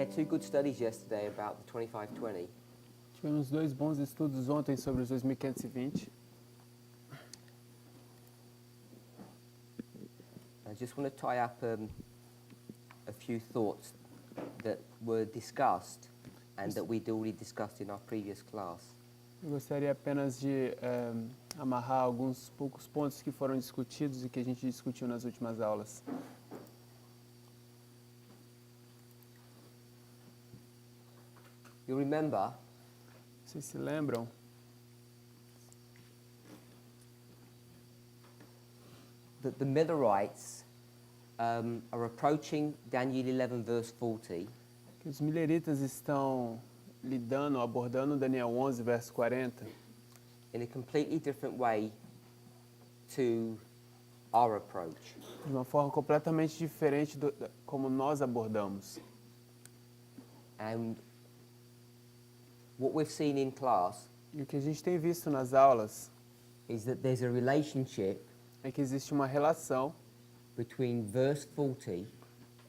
had two good studies yesterday about the 2520. Tivemos 2 bons estudos ontem sobre os 2520. I just want to tie up a few thoughts that were discussed and that we'd already discussed in our previous class. Eu gostaria apenas de amarrar alguns poucos pontos que foram discutidos e que a gente discutiu nas últimas aulas. You remember Vocês se lembram that the Millerites are approaching Daniel 11 verse 40 que os mileritas estão lidando, abordando Daniel 11, verso 40, in a completely different way to our approach. de uma forma completamente diferente como nós abordamos. And what we've seen in class E o que a gente tem visto nas aulas is that there's a relationship é que existe uma relação between verse 40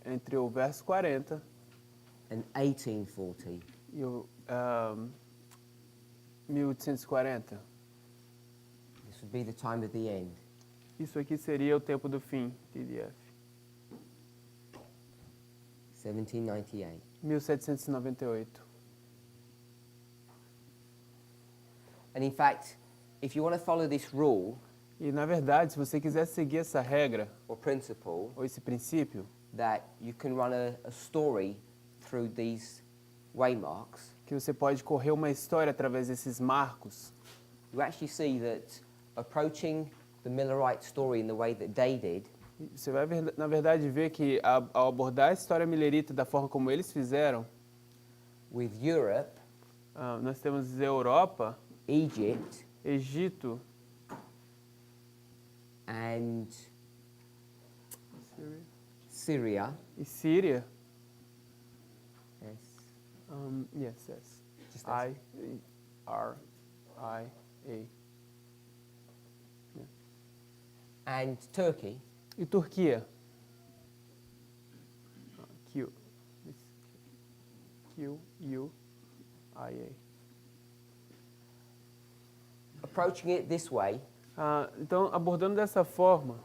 entre o verso 40 and 1840. e o 1840. This would be the time of the end. Isso aqui seria o tempo do fim, TDF. 1798. 1798. And in fact, if you want to follow this rule E, na verdade, se você quiser seguir essa regra, or principle, ou esse princípio, that you can run a story through these waymarks, que você pode correr uma história através desses marcos, you actually see that approaching the Millerite story in the way that they did você vai, na verdade, ver que ao abordar a história milerita da forma como eles fizeram, with Europe, nós temos Europa, Egypt, Egito, and Syria. e Síria. Yes. Yes, yes. Just as- I-R-I-A. And Turkey, E Turquia. Q. Q-U-I-A. approaching it this way, Então, abordando dessa forma,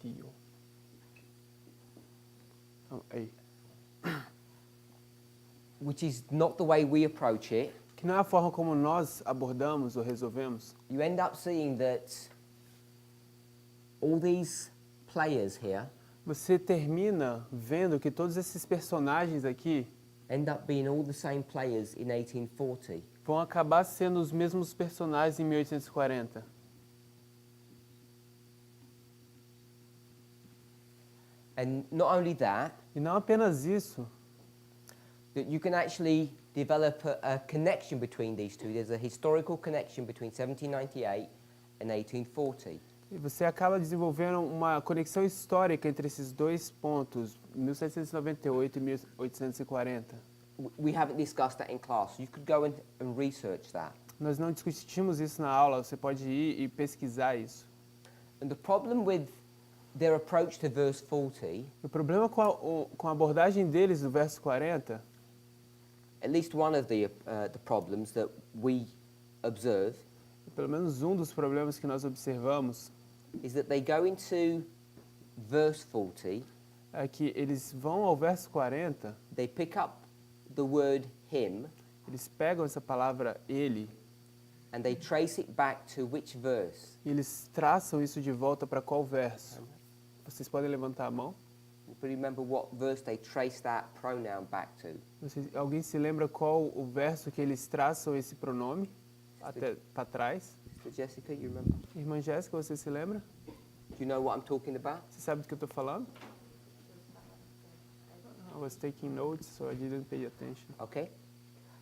IDO. which is not the way we approach it, Que não é a forma como nós abordamos ou resolvemos. you end up seeing that all these players here Você termina vendo que todos esses personagens aqui end up being all the same players in 1840. vão acabar sendo os mesmos personagens em 1840. And not only that, E não apenas isso, that you can actually develop a connection between these two. There's a historical connection between 1798 and 1840. e você acaba desenvolvendo uma conexão histórica entre esses dois pontos, 1798 e 1840. We haven't discussed that in class. You could go and research that. Nós não discutimos isso na aula, você pode ir e pesquisar isso. And the problem with their approach to verse 40, O problema com a abordagem deles do verso 40, at least one of the problems that we observe, pelo menos um dos problemas que nós observamos, is that they go into verse 40, é que eles vão ao verso 40, they pick up the word him, eles pegam essa palavra ele, and they trace it back to which verse? e eles traçam isso de volta para qual verso? Vocês podem levantar a mão? But remember what verse they trace that pronoun back to. Alguém se lembra qual o verso que eles traçam esse pronome até para trás? But Jessica, you remember? Irmã Jéssica, você se lembra? Do you know what I'm talking about? Você sabe do que eu estou falando? I was taking notes, so I didn't pay attention. Okay.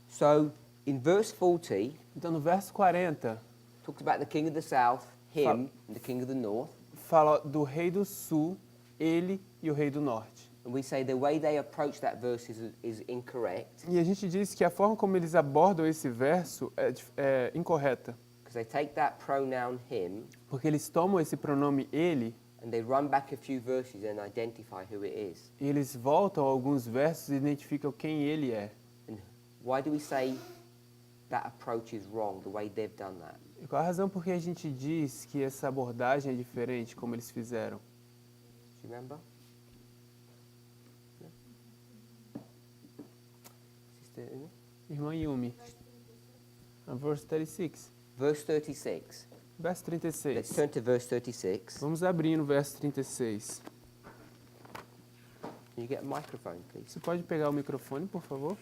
So in verse 40, Então, no verso 40, talks about the king of the south, him, and the king of the north. fala do rei do sul, ele e o rei do norte. And we say the way they approach that verse is incorrect, E a gente diz que a forma como eles abordam esse verso é incorreta. because they take that pronoun him Porque eles tomam esse pronome ele And they run back a few verses and identify who it is. E eles voltam a alguns versos e identificam quem ele é. And why do we say that approach is wrong, the way they've done that? E qual a razão por que a gente diz que essa abordagem é diferente, como eles fizeram? Do you remember? No? Sister Uma? Irmã Yumi. Verse 36. Verse 36. Verso Let's 36. turn to verse 36. Vamos abrir no verso 36. Can you get a microphone, please? Você pode pegar o microfone, por favor?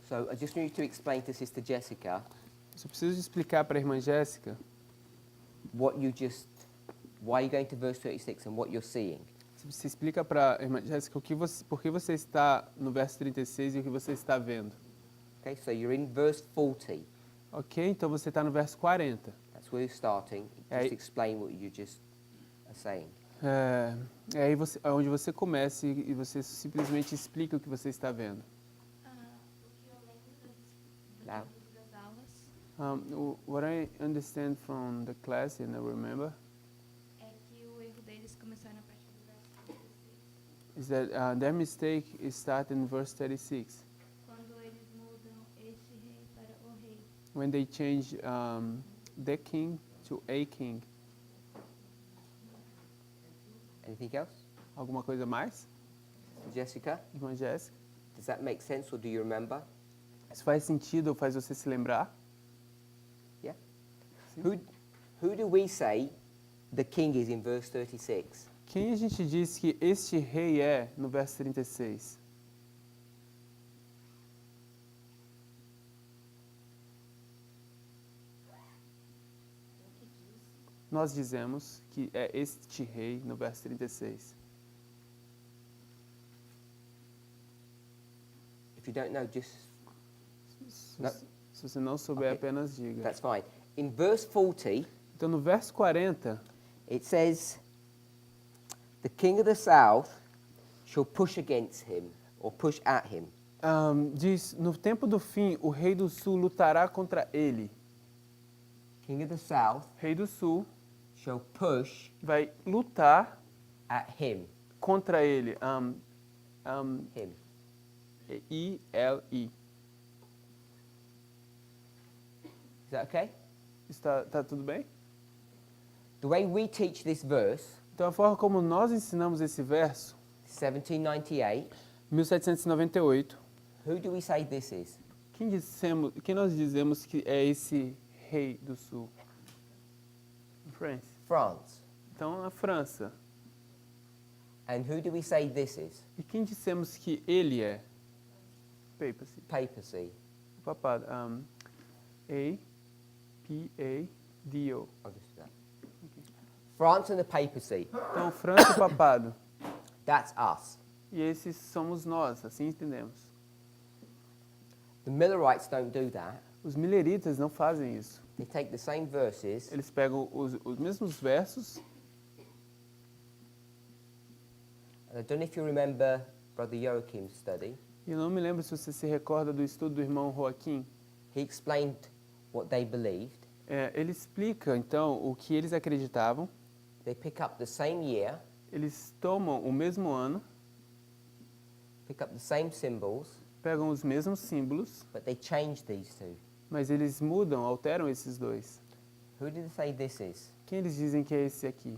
So I just need to explain to Sister Jessica Eu preciso explicar para a irmã Jéssica what you just, why you're going to verse 36 and what you're seeing. Você explica para a irmã Jéssica por que você está no verso 36 e o que você está vendo. Okay, so you're in verse 40. Ok? Então você está no verso 40. That's where you're starting. Hey. Just explain what you just are saying. É aí é onde você começa e você simplesmente explica o que você está vendo. O que eu lembro Now. das aulas What I understand from the class and I remember é que o erro deles começou na parte do verso 36, is that their mistake is started in verse 36 quando eles mudam este rei para o rei. when they change the king to a king. Anything else? Alguma coisa mais, Jessica, irmã Jéssica? does that make sense or do you remember? Isso faz sentido ou faz você se lembrar? Yeah? Sim. Who do we say the king is in verse 36? Quem a gente diz que este rei é no verso 36? Nós dizemos que é este rei no verso 36. If you don't know, just, Se, Não. se você não souber, Ok. apenas diga. that's fine. In verse 40, Então, no verso 40, it says, the king of the south shall push against him or push at him. diz, no tempo do fim, o rei do sul lutará contra ele. King of the south O rei do sul shall push vai lutar at him. contra ele. Him. I-L-I. Is that okay? Tá tudo bem? The way we teach this verse, Então, a forma como nós ensinamos esse verso, 1798, 1798, who do we say this is? quem nós dizemos que é esse rei do sul? France. France. Então, a França. And who do we say this is? E quem dissemos que ele é? Papacy. Papacy. O papado. A-P-A-D-O. I'll just do that. France and the papacy. Então, França e o papado. That's us. E esses somos nós, assim entendemos. The Millerites don't do that. Os mileritas não fazem isso. They take the same verses Eles pegam os mesmos versos. and I don't know if you remember Brother Joachim's study. E eu não me lembro se você se recorda do estudo do irmão Joaquim. He explained what they believed. Ele explica, então, o que eles acreditavam. They pick up the same year, Eles tomam o mesmo ano, pick up the same symbols, pegam os mesmos símbolos, but they change these two. mas eles mudam, alteram esses dois. Who did they say this is? Quem eles dizem que é esse aqui?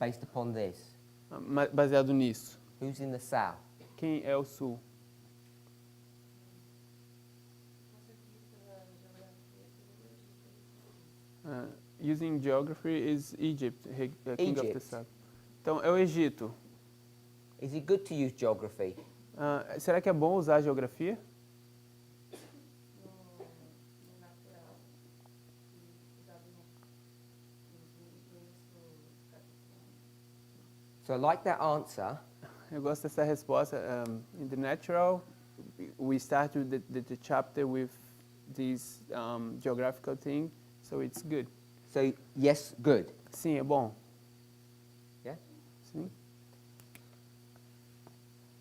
Based upon this. Baseado nisso. Who's in the south? Quem é o sul? Using geography is Egypt, king of the Egypt. south. Então, é o Egito. Is it good to use geography? Será que é bom usar a geografia? So I like that answer. Eu gosto dessa resposta. In the natural, we start with the chapter with this geographical thing, so it's good. So yes, good. Sim, é bom. Yeah? Sim.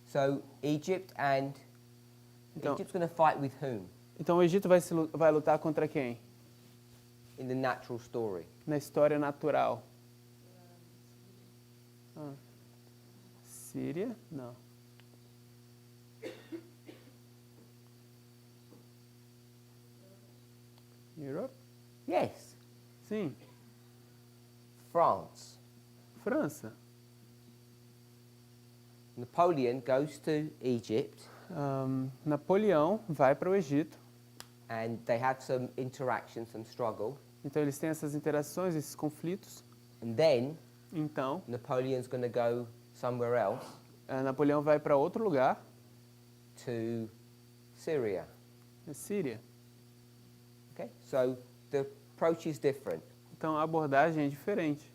So Egypt and Então, Egypt's going to fight with whom? Então o Egito vai lutar contra quem? in the natural story? Na história natural. Ah. Síria? Não. Europe? Yes, Sim. France. França. Napoleon goes to Egypt Napoleão vai para o Egito. and they have some interaction, some struggle. Então eles têm essas interações, esses conflitos. And then Então, Napoleon's going to go somewhere else Napoleão vai para outro lugar, to Syria. na Síria. Okay, so the approach is different. Então a abordagem é diferente.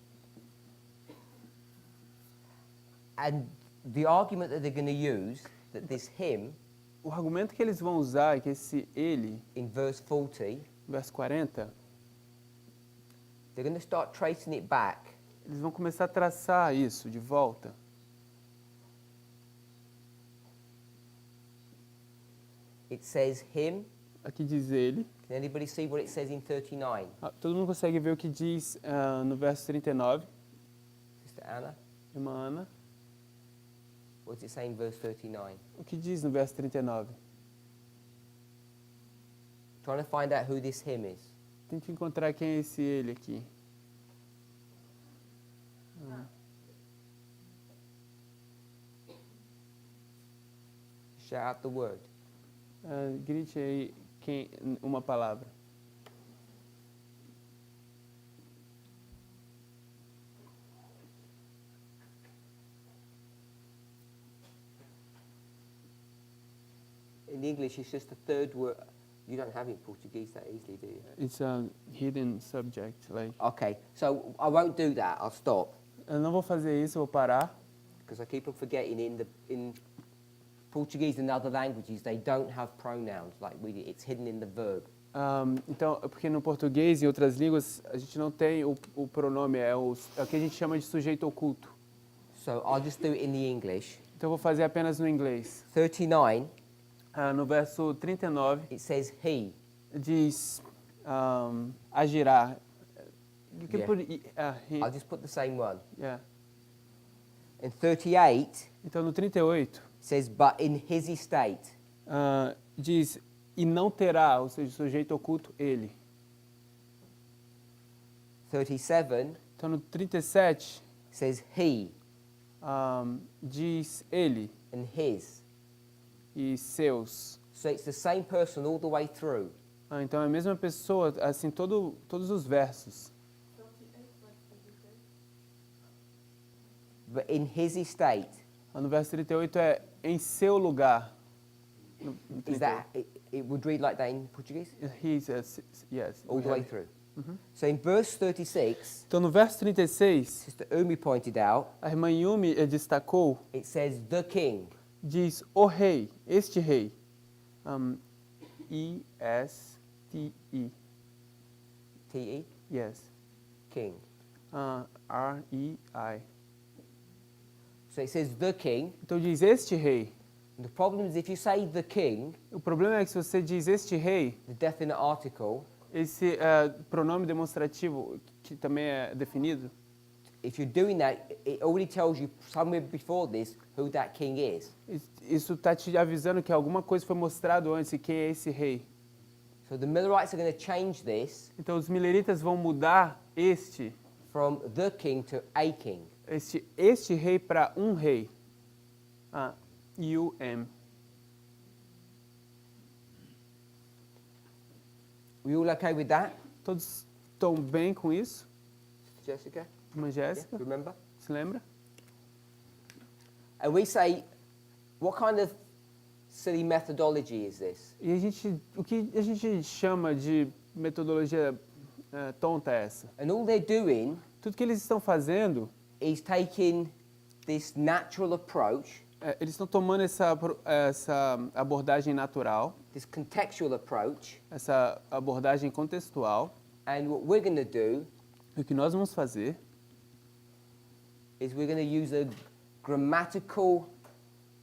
And the argument that they're going to use, that this him, O argumento que eles vão usar é que esse ele, in verse 40, verso 40, they're going to start tracing it back eles vão começar a traçar isso de volta. It says him. Aqui diz ele. Can anybody see what it says in 39? Todo mundo consegue ver o que diz no verso 39. Sister Anna, Irmã Ana, what does it say in verse 39? o que diz no verso 39? Trying to find out who this him is. Tente encontrar quem é esse ele aqui. Shout out the word. Grite aí uma palavra. In English, it's just the third word. You don't have it in Portuguese that easily, do you? It's a hidden subject. Like, Okay, so I won't do that. I'll stop eu não vou fazer isso, eu vou parar. because I keep on forgetting in Portuguese and other languages they don't have pronouns like we do. It's hidden in the verb. Então, porque no português e em outras línguas a gente não tem o pronome, é o que a gente chama de sujeito oculto. So I'll just do it in the English. Então eu vou fazer apenas no inglês. 39, No verso 39 it says he. diz agirá. You can Yeah. put he, I'll just put the same one. yeah. In 38, Então no 38 it says, but in his estate. diz e não terá, ou seja, sujeito oculto ele. 37 Então no 37 says he diz ele and his. e seus. So it's the same person all the way through. Então é a mesma pessoa, assim, todos os versos. But in his estate. No verso 38 é em seu lugar. No Is that, it would read like that in Portuguese? He says, yes. All the way through. So in verse 36, Então no verso 36, Sister Umi pointed out, a irmã Yumi destacou, it says the king. diz o rei, este rei. E-S-T-E. T-E? Yes. King. R-E-I. So it says the king. Então diz este rei. And the problem is if you say the king, O problema é que se você diz este rei, the definite article, esse pronome demonstrativo, que também é definido, if you're doing that, it already tells you somewhere before this who that king is. isso está te avisando que alguma coisa foi mostrado antes e quem é esse rei. So the Millerites are going to change this Então os mileritas vão mudar este from the king to a king. este rei para um rei. U-M. We all okay with that? Todos estão bem com isso? Jessica? Irmã Yeah, Jéssica, remember? se lembra? And we say, what kind of silly methodology is this? E o que a gente chama de metodologia tonta é essa? And all they're doing Tudo que eles estão fazendo, is taking this natural approach, eles estão tomando essa abordagem natural, this contextual approach, essa abordagem contextual. and what we're going to do E o que nós vamos fazer is we're going to use a grammatical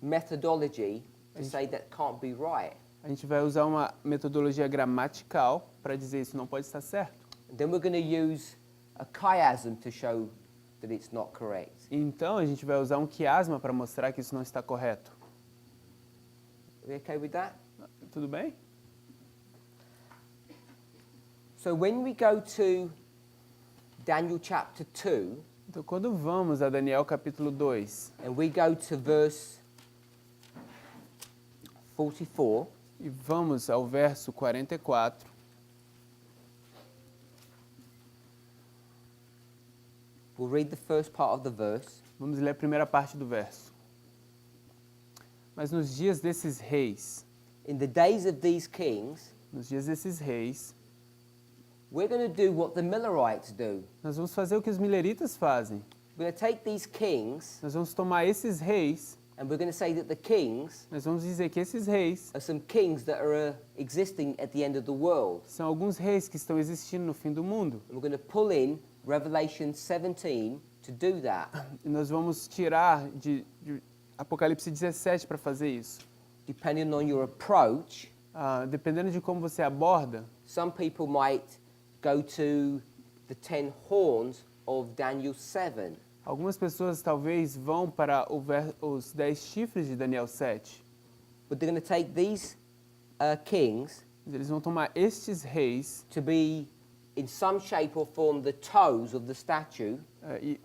methodology to say that can't be right. A gente vai usar uma metodologia gramatical para dizer isso não pode estar certo. And then we're going to use a chiasm to show that it's not correct. Então a gente vai usar um quiasma para mostrar que isso não está correto. Are we okay with that? Tudo bem? So when we go to Daniel chapter 2, Então quando vamos a Daniel capítulo 2 and we go to verse 44, e vamos ao verso 44, we'll read the first part of the verse. vamos ler a primeira parte do verso. Mas nos dias desses reis, In the days of these kings, nos dias desses reis, we're going to do what the Millerites do. nós vamos fazer o que os mileritas fazem. We're going to take these kings Nós vamos tomar esses reis, and we're going to say that the kings nós vamos dizer que esses reis are some kings that are existing at the end of the world. são alguns reis que estão existindo no fim do mundo. And we're going to pull in Revelation 17 to do that. E nós vamos tirar de Apocalipse 17 para fazer isso. Depending on your approach, Dependendo de como você aborda, some people might go to the 10 horns of Daniel 7. algumas pessoas talvez vão para os 10 chifres de Daniel 7. But they're going to take these kings Eles vão tomar estes reis to be, in some shape or form, the toes of the statue.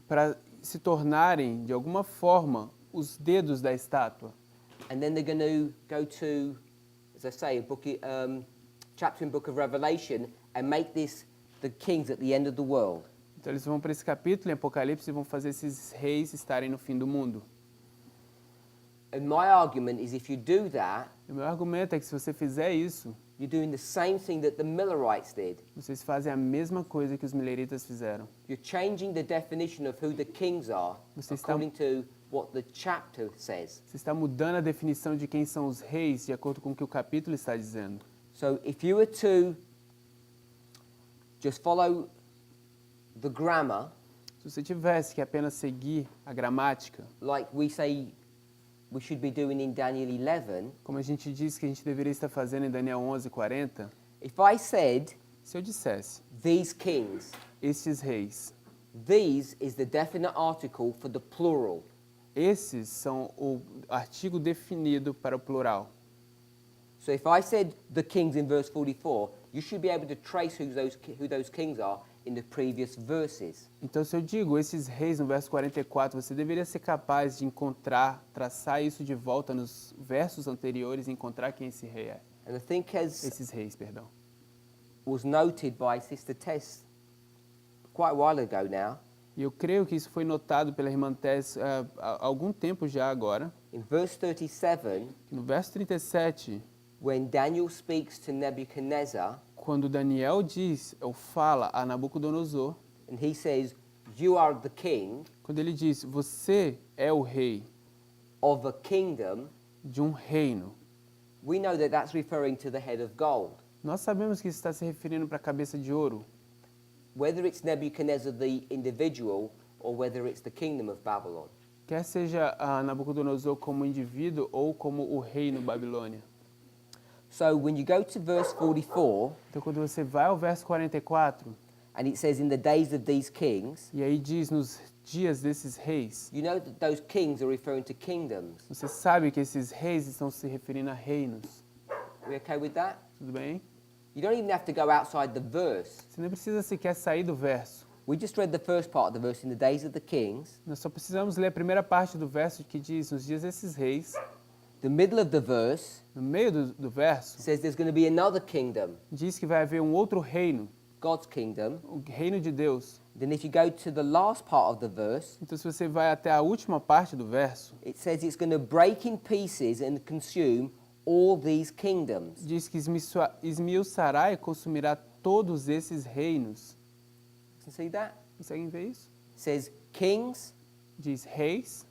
para se tornarem, de alguma forma, os dedos da estátua. And then they're going to go to, as I say, chapter in book of Revelation and make this the kings at the end of the world. Então eles vão para esse capítulo em Apocalipse e vão fazer esses reis estarem no fim do mundo. And my argument is if you do that, E o meu argumento é que se você fizer isso, you're doing the same thing that the Millerites did. vocês fazem a mesma coisa que os mileritas fizeram. You're changing the definition of who the kings are Você está- according to what the chapter says. Você está mudando a definição de quem são os reis de acordo com o que o capítulo está dizendo. So if you were to just follow the grammar, Se você tivesse que apenas seguir a gramática, like we say we should be doing in Daniel 11, como a gente diz que a gente deveria estar fazendo em Daniel 11:40, if I said se eu dissesse, these kings, estes reis, these is the definite article for the plural. esses são o artigo definido para o plural. So if I said the kings in verse 44, you should be able to trace who those kings are in the previous verses. Então, se eu digo esses reis no verso 44, você deveria ser capaz de encontrar, traçar isso de volta nos versos anteriores e encontrar quem esse rei é. And I think as Esses reis, perdão. was noted by Sister Tess quite a while ago now, E eu creio que isso foi notado pela irmã Tess há algum tempo já agora. in verse 37, Que no verso 37, when Daniel speaks to Nebuchadnezzar, quando Daniel diz, ou fala a Nabucodonosor, and he says, you are the king quando ele diz, você é o rei of a kingdom, de um reino, we know that that's referring to the head of gold. nós sabemos que isso está se referindo para a cabeça de ouro. Whether it's Nebuchadnezzar the individual or whether it's the kingdom of Babylon. Quer seja a Nabucodonosor como indivíduo ou como o reino Babilônia. So when you go to verse 44, Então, quando você vai ao verso 44, and it says, in the days of these kings, e aí diz nos dias desses reis, you know that those kings are referring to kingdoms. você sabe que esses reis estão se referindo a reinos. Are we okay with that? Tudo bem? You don't even have to go outside the verse. Você não precisa sequer sair do verso. We just read the first part of the verse, in the days of the kings. Nós só precisamos ler a primeira parte do verso que diz, nos dias desses reis. The middle of the verse No meio do verso, says there's going to be another kingdom, diz que vai haver um outro reino, God's kingdom. o reino de Deus. Then if you go to the last part of the verse, Então, se você vai até a última parte do verso, it says it's going to break in pieces and consume all these kingdoms. diz que esmiuçará e consumirá todos esses reinos. Can you see that? Conseguem ver isso? It says kings, Diz reis,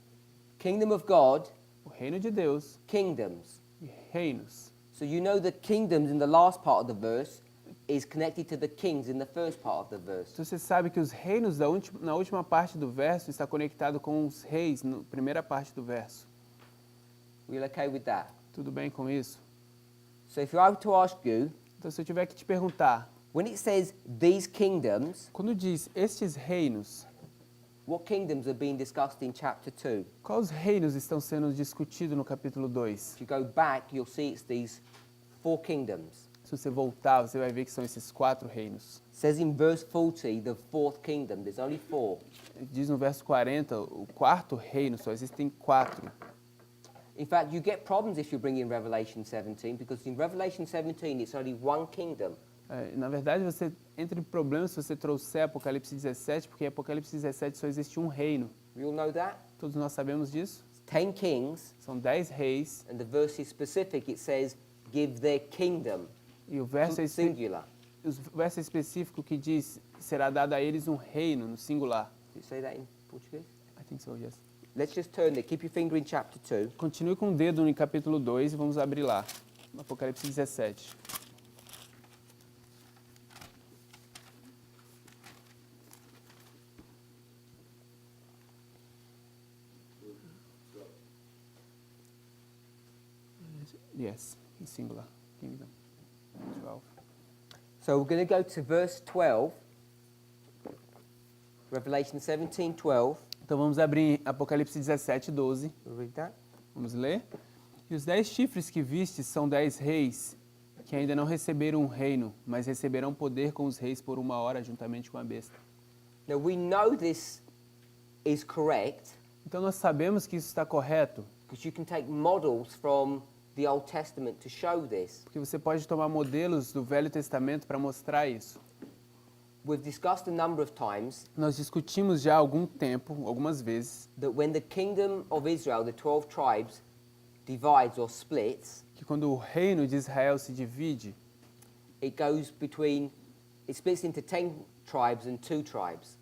kingdom of God, o reino de Deus kingdoms. e reinos. So you know the kingdoms in the last part of the verse is connected to the kings in the first part of the verse. Então você sabe que os reinos na última parte do verso está conectado com os reis na primeira parte do verso. We're okay with that? Tudo bem com isso? So if I were to ask you, Então, se eu tiver que te perguntar, when it says these kingdoms, quando diz estes reinos, what kingdoms are being discussed in chapter 2? quais reinos estão sendo discutidos no capítulo 2? If you go back, you'll see it's these 4 kingdoms. Se você voltar, você vai ver que são esses 4 reinos. It says in verse 40, the 4th kingdom. There's only 4. Diz no verso 40, o 4º reino, só existem 4. In fact, you get problems if you bring in Revelation 17, because in Revelation 17, it's only 1 kingdom. Na verdade, você entra em problemas se você trouxer Apocalipse 17, porque em Apocalipse 17 só existe um reino. You all know that? Todos nós sabemos disso. It's 10 kings, São 10 reis, and the verse is specific. It says, give their kingdom. e o verso é Singular. específico que diz que será dado a eles um reino, no singular. Did you say that in Portuguese? I think so, yes. Let's just turn there. Keep your finger in chapter 2. Continue com o dedo no capítulo 2 e vamos abrir lá. Apocalipse 17. Yes, in singular. Kingdom. 12. So we're going to go to verse 12. Revelation 17:12. Então vamos abrir Apocalipse 17, 12. We'll read that. Vamos ler? E os 10 chifres que vistes são 10 reis, que ainda não receberam um reino, mas receberão poder com os reis por 1 hora, juntamente com a besta. Now we know this is correct Então nós sabemos que isso está correto, because you can take models from the Old Testament to show this. porque você pode tomar modelos do Velho Testamento para mostrar isso. We've discussed a number of times Nós discutimos já há algum tempo, algumas vezes, that when the kingdom of Israel, the 12 tribes, divides or splits, que quando o reino de Israel se divide, it goes between, it splits into 10 tribes and 2 tribes.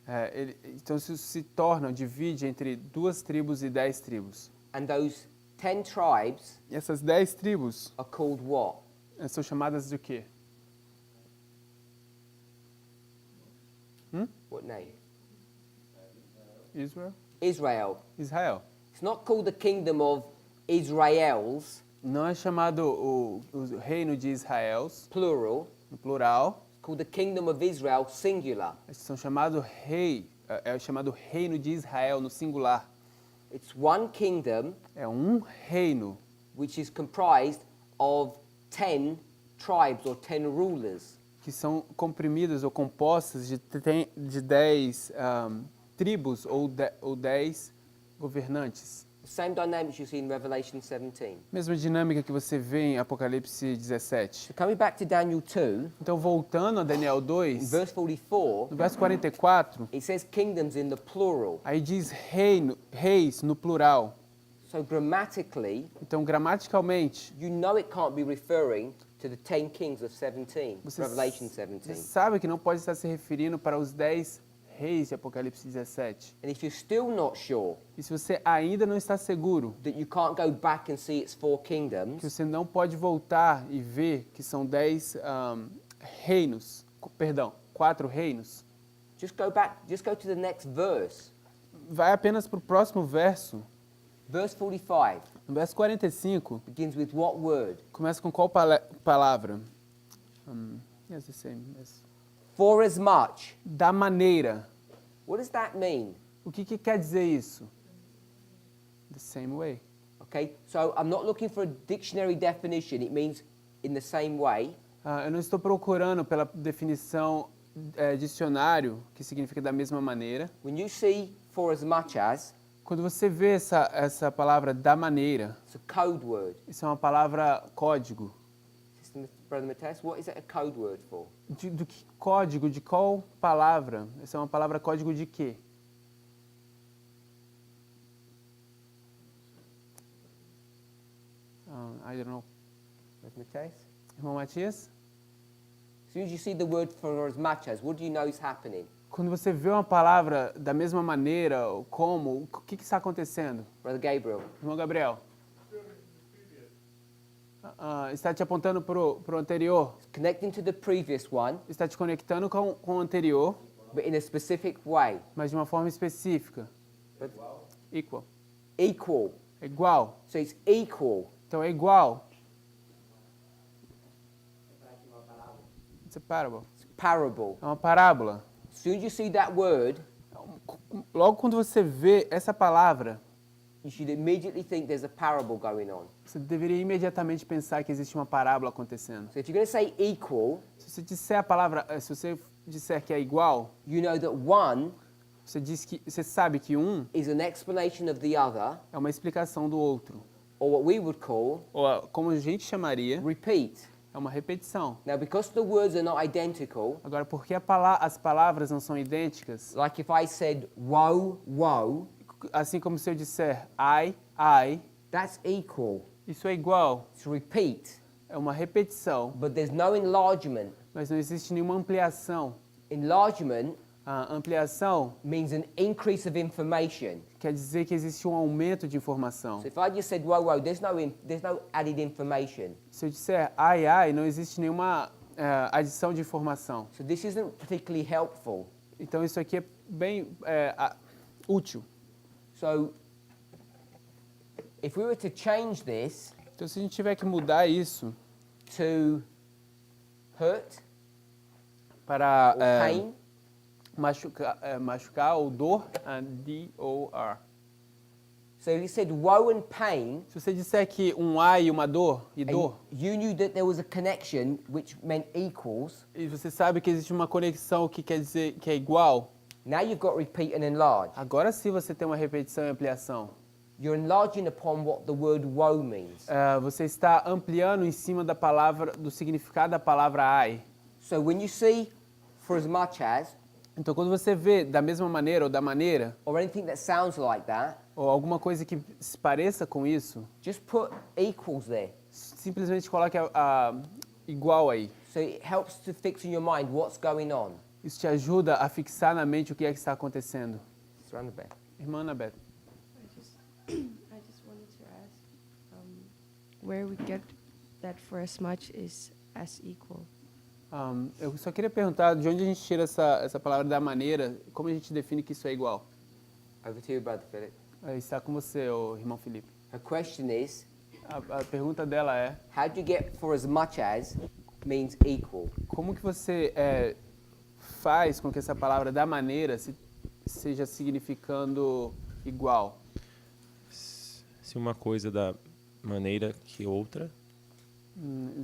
então isso se torna, divide entre 2 tribos e 10 tribos. And those 10 tribes E essas 10 tribos are called what? são chamadas de quê? What name? Israel? Israel. Israel. It's not called the kingdom of Israels, Não é chamado o reino de Israel, plural. no plural. It's called the kingdom of Israel, singular. São chamados é chamado reino de Israel, no singular. It's one kingdom É um reino which is comprised of 10 tribes or 10 rulers. que são comprimidas ou compostas de 10 tribos ou 10 governantes. The same dynamics you see in Revelation 17. Mesma dinâmica que você vê em Apocalipse 17. So coming back to Daniel 2, Então, voltando a Daniel in 2, verse 44, no verso 44, it says kingdoms in the plural. aí diz reis no plural. So grammatically, Então, gramaticalmente, you know it can't be referring to the 10 kings of 17, você Revelation 17. sabe que não pode estar se referindo para os 10 reis de Apocalipse 17. And if you're still not sure E se você ainda não está seguro that you can't go back and see it's 4 que kingdoms, você não pode voltar e ver que são 10 reinos, perdão, 4 reinos, just go to the next verse. vai apenas para o próximo verso. Verse 45 No verso 45, begins with what word? começa com qual palavra? Yes, the same. Yes. For as much. Da maneira. What does that mean? O que quer dizer isso? The same way. Okay, so I'm not looking for a dictionary definition. It means in the same way. Eu não estou procurando pela definição dicionário, que significa da mesma maneira. When you see for as much as, Quando você vê essa palavra da maneira, it's a code word. isso é uma palavra código. Sister Brother Matthias, what is it a code word for? Do que código? De qual palavra? Essa é uma palavra código de quê? I don't know. Brother Matthias? Irmão Matias? As soon as you see the word for as much as, what do you know is happening? Quando você vê uma palavra da mesma maneira, ou como, o que está acontecendo? Brother Gabriel? Irmão Gabriel? Está te apontando para o anterior. Connecting to the previous one, Está te conectando com o anterior, but in a specific way. mas de uma forma específica. Equal. Equal. É igual. So it's equal. Então é igual. It's a parable. It's a parable. É uma parábola. As soon as you see that word, Logo quando você vê essa palavra, you should immediately think there's a parable going on. você deveria imediatamente pensar que existe uma parábola acontecendo. So if you're going to say equal, Se você disser a palavra, se você disser que é igual, you know that one você sabe que um is an explanation of the other, é uma explicação do outro. or what we would call Ou como a gente chamaria, repeat. é uma repetição. Now, because the words are not identical, Agora, porque as palavras não são idênticas, like if I said woe, woe, assim como se eu disser ai, that's equal. isso é igual, It's repeat. é uma repetição, But there's no enlargement. mas não existe nenhuma ampliação. Enlargement A ampliação means an increase of information. quer dizer que existe um aumento de informação. So if I just said woe, woe, there's no added information. Se eu disser ai, não existe nenhuma adição de informação. So this isn't particularly helpful. Então isso aqui é bem útil. So if we were to change this Então se a gente tiver que mudar isso to hurt para or pain, machucar ou dor, D-O-R. so if you said woe and pain, Se você disser que um ai e uma dor, e and dor, you knew that there was a connection which meant equals, e você sabe que existe uma conexão que quer dizer que é igual, now you've got repeat and enlarge. agora sim você tem uma repetição e ampliação. You're enlarging upon what the word woe means. Você está ampliando em cima da palavra, do significado da palavra ai. So when you see for as much as, Então quando você vê da mesma maneira ou da maneira, or anything that sounds like that, ou alguma coisa que se pareça com isso, just put equals there. simplesmente coloque a igual aí. So it helps to fix in your mind what's going on. Isso te ajuda a fixar na mente o que é que está acontecendo. Surround the back. Irmã Anabeth. I just wanted to ask where we get that for as much is as equal. Eu só queria perguntar de onde a gente tira essa palavra da maneira, como a gente define que isso é igual. Over to you, Brother Philip. Está com você, ô irmão Felipe. Her question is, A pergunta dela é, how do you get for as much as means equal? como que você faz com que essa palavra da maneira seja significando igual? Se uma coisa da maneira que outra,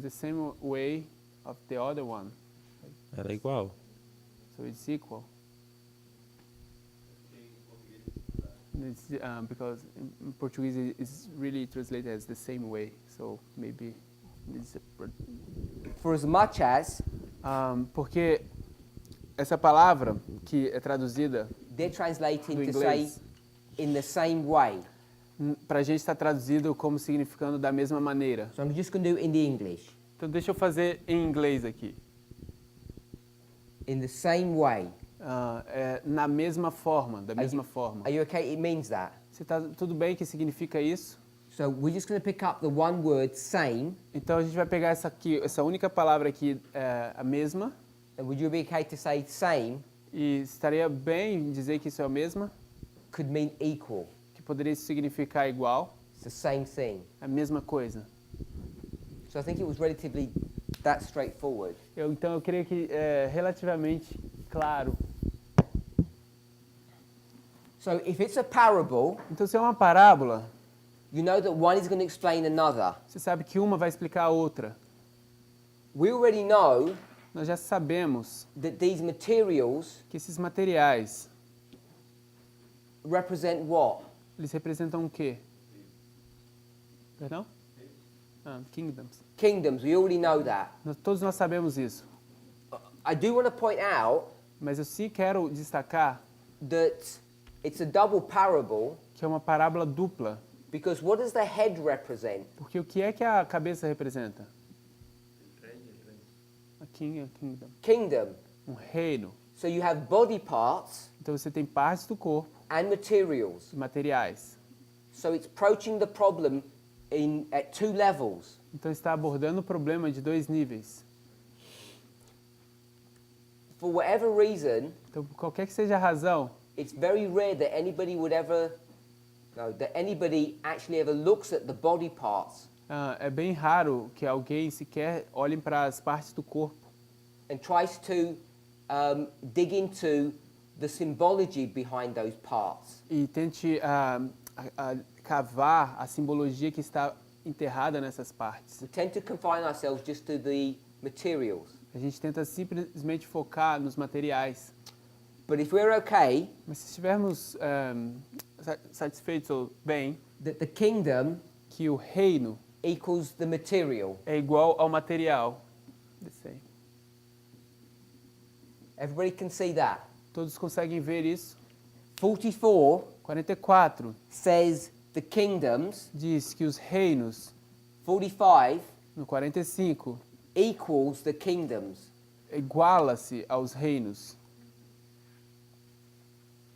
The same way of the other one. era igual. So it's equal. It's, because in Portuguese it's really translated as the same way. So maybe it's For as much as, porque essa palavra que é traduzida they're translating do to say inglês, in the same way. para a gente está traduzido como significando da mesma maneira. So I'm just going to do it in the English. Então deixa eu fazer em inglês aqui. In the same way. Na mesma forma, da mesma forma. Are you okay? It means that. Você tá tudo bem que significa isso? So we're just going to pick up the one word same, Então a gente vai pegar essa única palavra aqui, a mesma, and would you be okay to say same e estaria bem dizer que isso é a mesma, could mean equal? que poderia significar igual, It's the same thing. a mesma coisa. So I think it was relatively that straightforward. Então eu creio que é relativamente claro. So if it's a parable, Então se é uma parábola, you know that one is going to explain another. você sabe que uma vai explicar a outra. We already know Nós já sabemos that these materials que esses materiais, represent what? eles representam o quê? Perdão? Kingdoms. Kingdoms. We already know that. Todos nós sabemos isso. I do want to point out Mas eu sim quero destacar that it's a double parable que é uma parábola dupla. because what does the head represent? Porque o que é que a cabeça representa? A kingdom. Kingdom. Reino. So you have body parts Então você tem partes do corpo and materials. e materiais. So it's approaching the problem at two levels. Então está abordando o problema de dois níveis. For whatever reason, Então, por qualquer que seja a razão, it's very rare that anybody actually ever looks at the body parts é bem raro que alguém sequer olhe para as partes do corpo and tries to dig into the symbology behind those parts. E tente cavar a simbologia que está enterrada nessas partes. We tend to confine ourselves just to the materials. A gente tenta simplesmente focar nos materiais. But if we're okay Mas se estivermos satisfeitos ou bem, that the kingdom que o reino equals the material, é igual ao material. everybody can see that. Todos conseguem ver isso. 44 44 says the kingdoms, diz que os reinos, 45 no 45, equals the kingdoms. iguala-se aos reinos.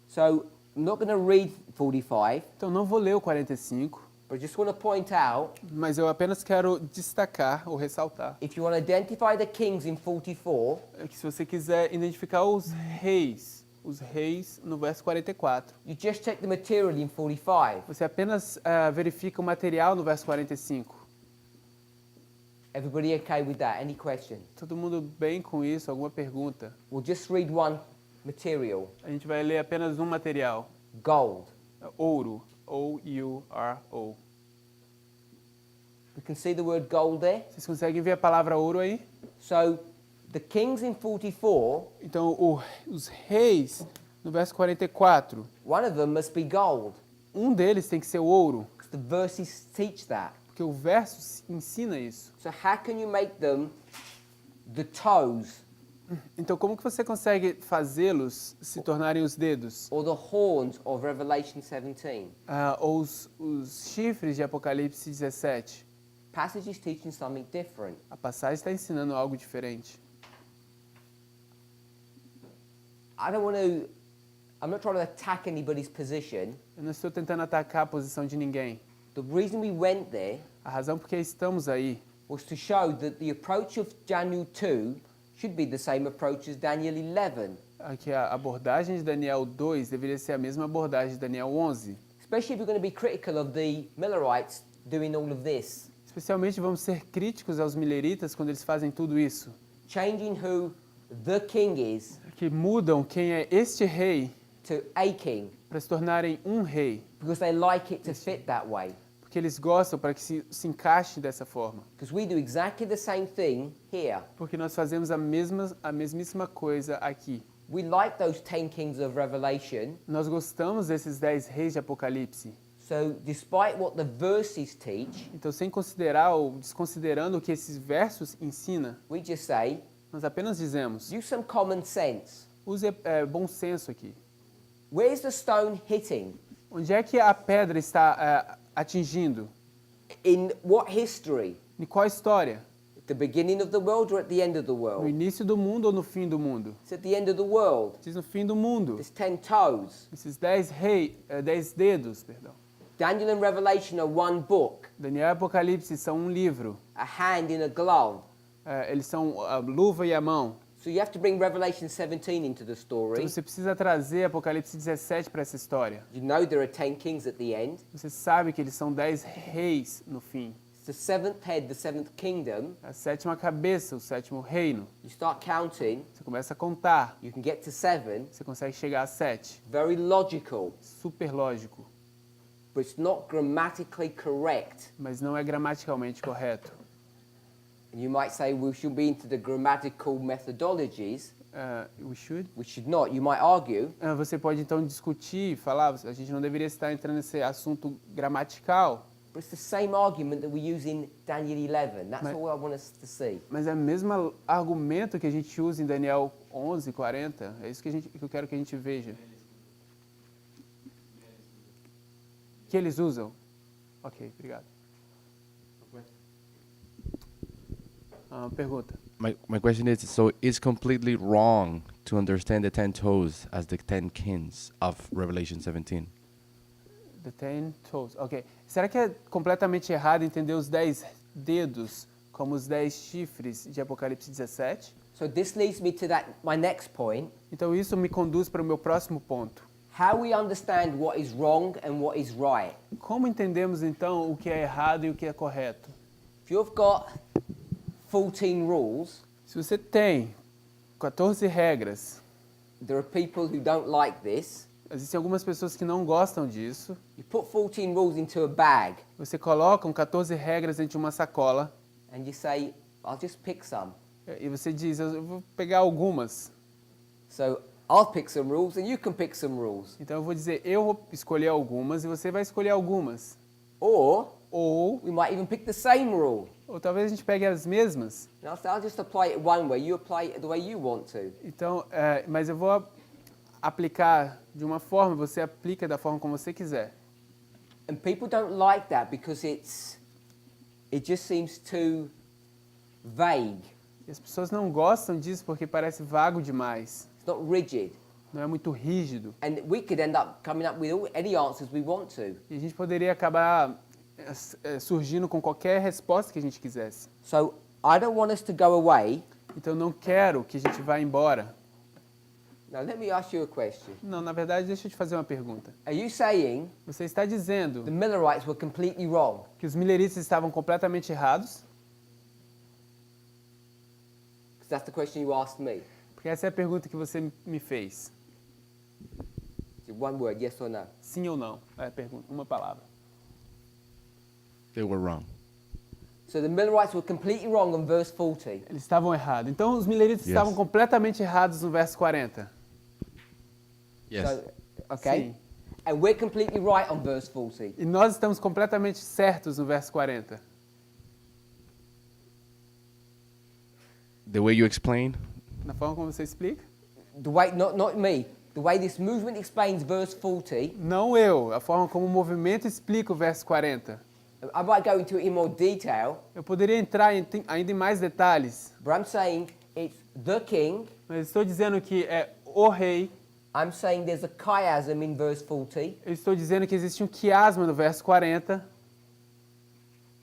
So I'm not going to read 45, Então não vou ler o 45, but I just want to point out, mas eu apenas quero destacar ou ressaltar if you want to identify the kings in 44, que se você quiser identificar os reis no verso 44, you just check the material in 45. você apenas verifica o material no verso 45. Everybody okay with that? Any question? Todo mundo bem com isso? Alguma pergunta? We'll just read one material, A gente vai ler apenas um material. gold. Ouro. O-U-R-O. We can see the word gold there. Vocês conseguem ver a palavra ouro aí? So the kings in 44, Então, os reis, no verso 44, one of them must be gold, um deles tem que ser o ouro, because the verses teach that. porque o verso ensina isso. So how can you make them the toes Então, como que você consegue fazê-los se tornarem os dedos? or the horns of Revelation 17? Ou os chifres de Apocalipse 17? Passage is teaching something different. A passagem está ensinando algo diferente. I'm not trying to attack anybody's position. Eu não estou tentando atacar a posição de ninguém. The reason we went there A razão por que estamos aí was to show that the approach of Daniel 2 should be the same approach as Daniel 11. é que a abordagem de Daniel 2 deveria ser a mesma abordagem de Daniel 11. Especially if you're going to be critical of the Millerites doing all of this. Especialmente vamos ser críticos aos mileritas quando eles fazem tudo isso. Changing who the king is Que mudam quem é este rei to a king para se tornarem um rei. because they like it to fit that way. Porque eles gostam para que se encaixe dessa forma. Because we do exactly the same thing here. Porque nós fazemos a mesmíssima coisa aqui. We like those 10 kings of Revelation. Nós gostamos desses 10 reis de Apocalipse. So despite what the verses teach, Então, sem considerar ou desconsiderando o que esses versos ensinam, we just say, nós apenas dizemos, use some common sense. use bom senso aqui. Where's the stone hitting? Onde é que a pedra está atingindo? In what history? Em qual história? At the beginning of the world or at the end of the No world? início do mundo ou no fim do mundo? It's at the end of the world. Diz no fim do mundo. There's 10 toes. Esses 10 dedos, perdão. Daniel and Revelation are one book. Daniel e Apocalipse são um livro. A hand in a glove. Eles são a luva e a mão. So you have to bring Revelation 17 into the story. Então você precisa trazer Apocalipse 17 para essa história. You know there are 10 kings at the end. Você sabe que eles são 10 reis no fim. It's the seventh head, the seventh kingdom. A sétima cabeça, o sétimo reino. You start counting, Você começa a contar. you can get to 7. Você consegue chegar a 7. Very logical, Super lógico. but it's not grammatically correct. Mas não é gramaticalmente correto. And you might say we should be into the grammatical methodologies. We should? We should not. You might argue, Você pode então discutir, falar, a gente não deveria estar entrando nesse assunto gramatical, but it's the same argument that we use in Daniel 11. That's Mas- all I want us to see. mas é o mesmo argumento que a gente usa em Daniel 11, 40. É isso que eu quero que a gente veja. Que eles usam? Ok, obrigado. Pergunta. My question is, so it's completely wrong to understand the 10 toes as the 10 kings of Revelation 17? The 10 toes. Ok. Será que é completamente errado entender os 10 dedos como os 10 chifres de Apocalipse 17? So this leads me to my next point. Então isso me conduz para o meu próximo ponto. How we understand what is wrong and what is right. Como entendemos então o que é errado e o que é correto? If you've got 14 rules, Se você tem 14 regras. There are people who don't like this. Existem algumas pessoas que não gostam disso. You put 14 rules into a bag Você coloca 14 regras dentro de uma sacola and you say, I'll just pick some. e você diz, eu vou pegar algumas. So I'll pick some rules and you can pick some rules. Então eu vou dizer, eu vou escolher algumas e você vai escolher algumas. Or Ou we might even pick the same rule. talvez a gente pegue as mesmas. And I'll say, I'll just apply it one way, you apply it the way you want to. Então, mas eu vou aplicar de uma forma, você aplica da forma como você quiser. And people don't like that because it just seems too vague. E as pessoas não gostam disso porque parece vago demais. It's not rigid. Não é muito rígido. And we could end up coming up with any answers we want to. E a gente poderia acabar surgindo com qualquer resposta que a gente quisesse. So I don't want us to go away. Então eu não quero que a gente vá embora. Now let me ask you a question. Não, na verdade, deixa eu te fazer uma pergunta. Are you saying Você está dizendo the Millerites were completely wrong? que os milleritas estavam completamente errados? Because that's the question you asked me. Porque essa é a pergunta que você me fez. One word, yes or no? Sim ou não? É a pergunta, uma palavra. They were wrong. So the Millerites were completely wrong on verse 40. Eles estavam errados. Então os milleritas Yes. estavam completamente errados no verso 40. Yes. So, okay. Sim. And we're completely right on verse 40. E nós estamos completamente certos no verso 40. The way you explain, Na forma como você explica? The way, not me, the way this movement explains verse 40, Não eu. A forma como o movimento explica o verso 40. I might go into it in more detail, Eu poderia entrar ainda em mais detalhes. but I'm saying it's the king. Mas estou dizendo que é o rei. I'm saying there's a chiasm in verse 40, Eu estou dizendo que existe um quiasma no verso 40.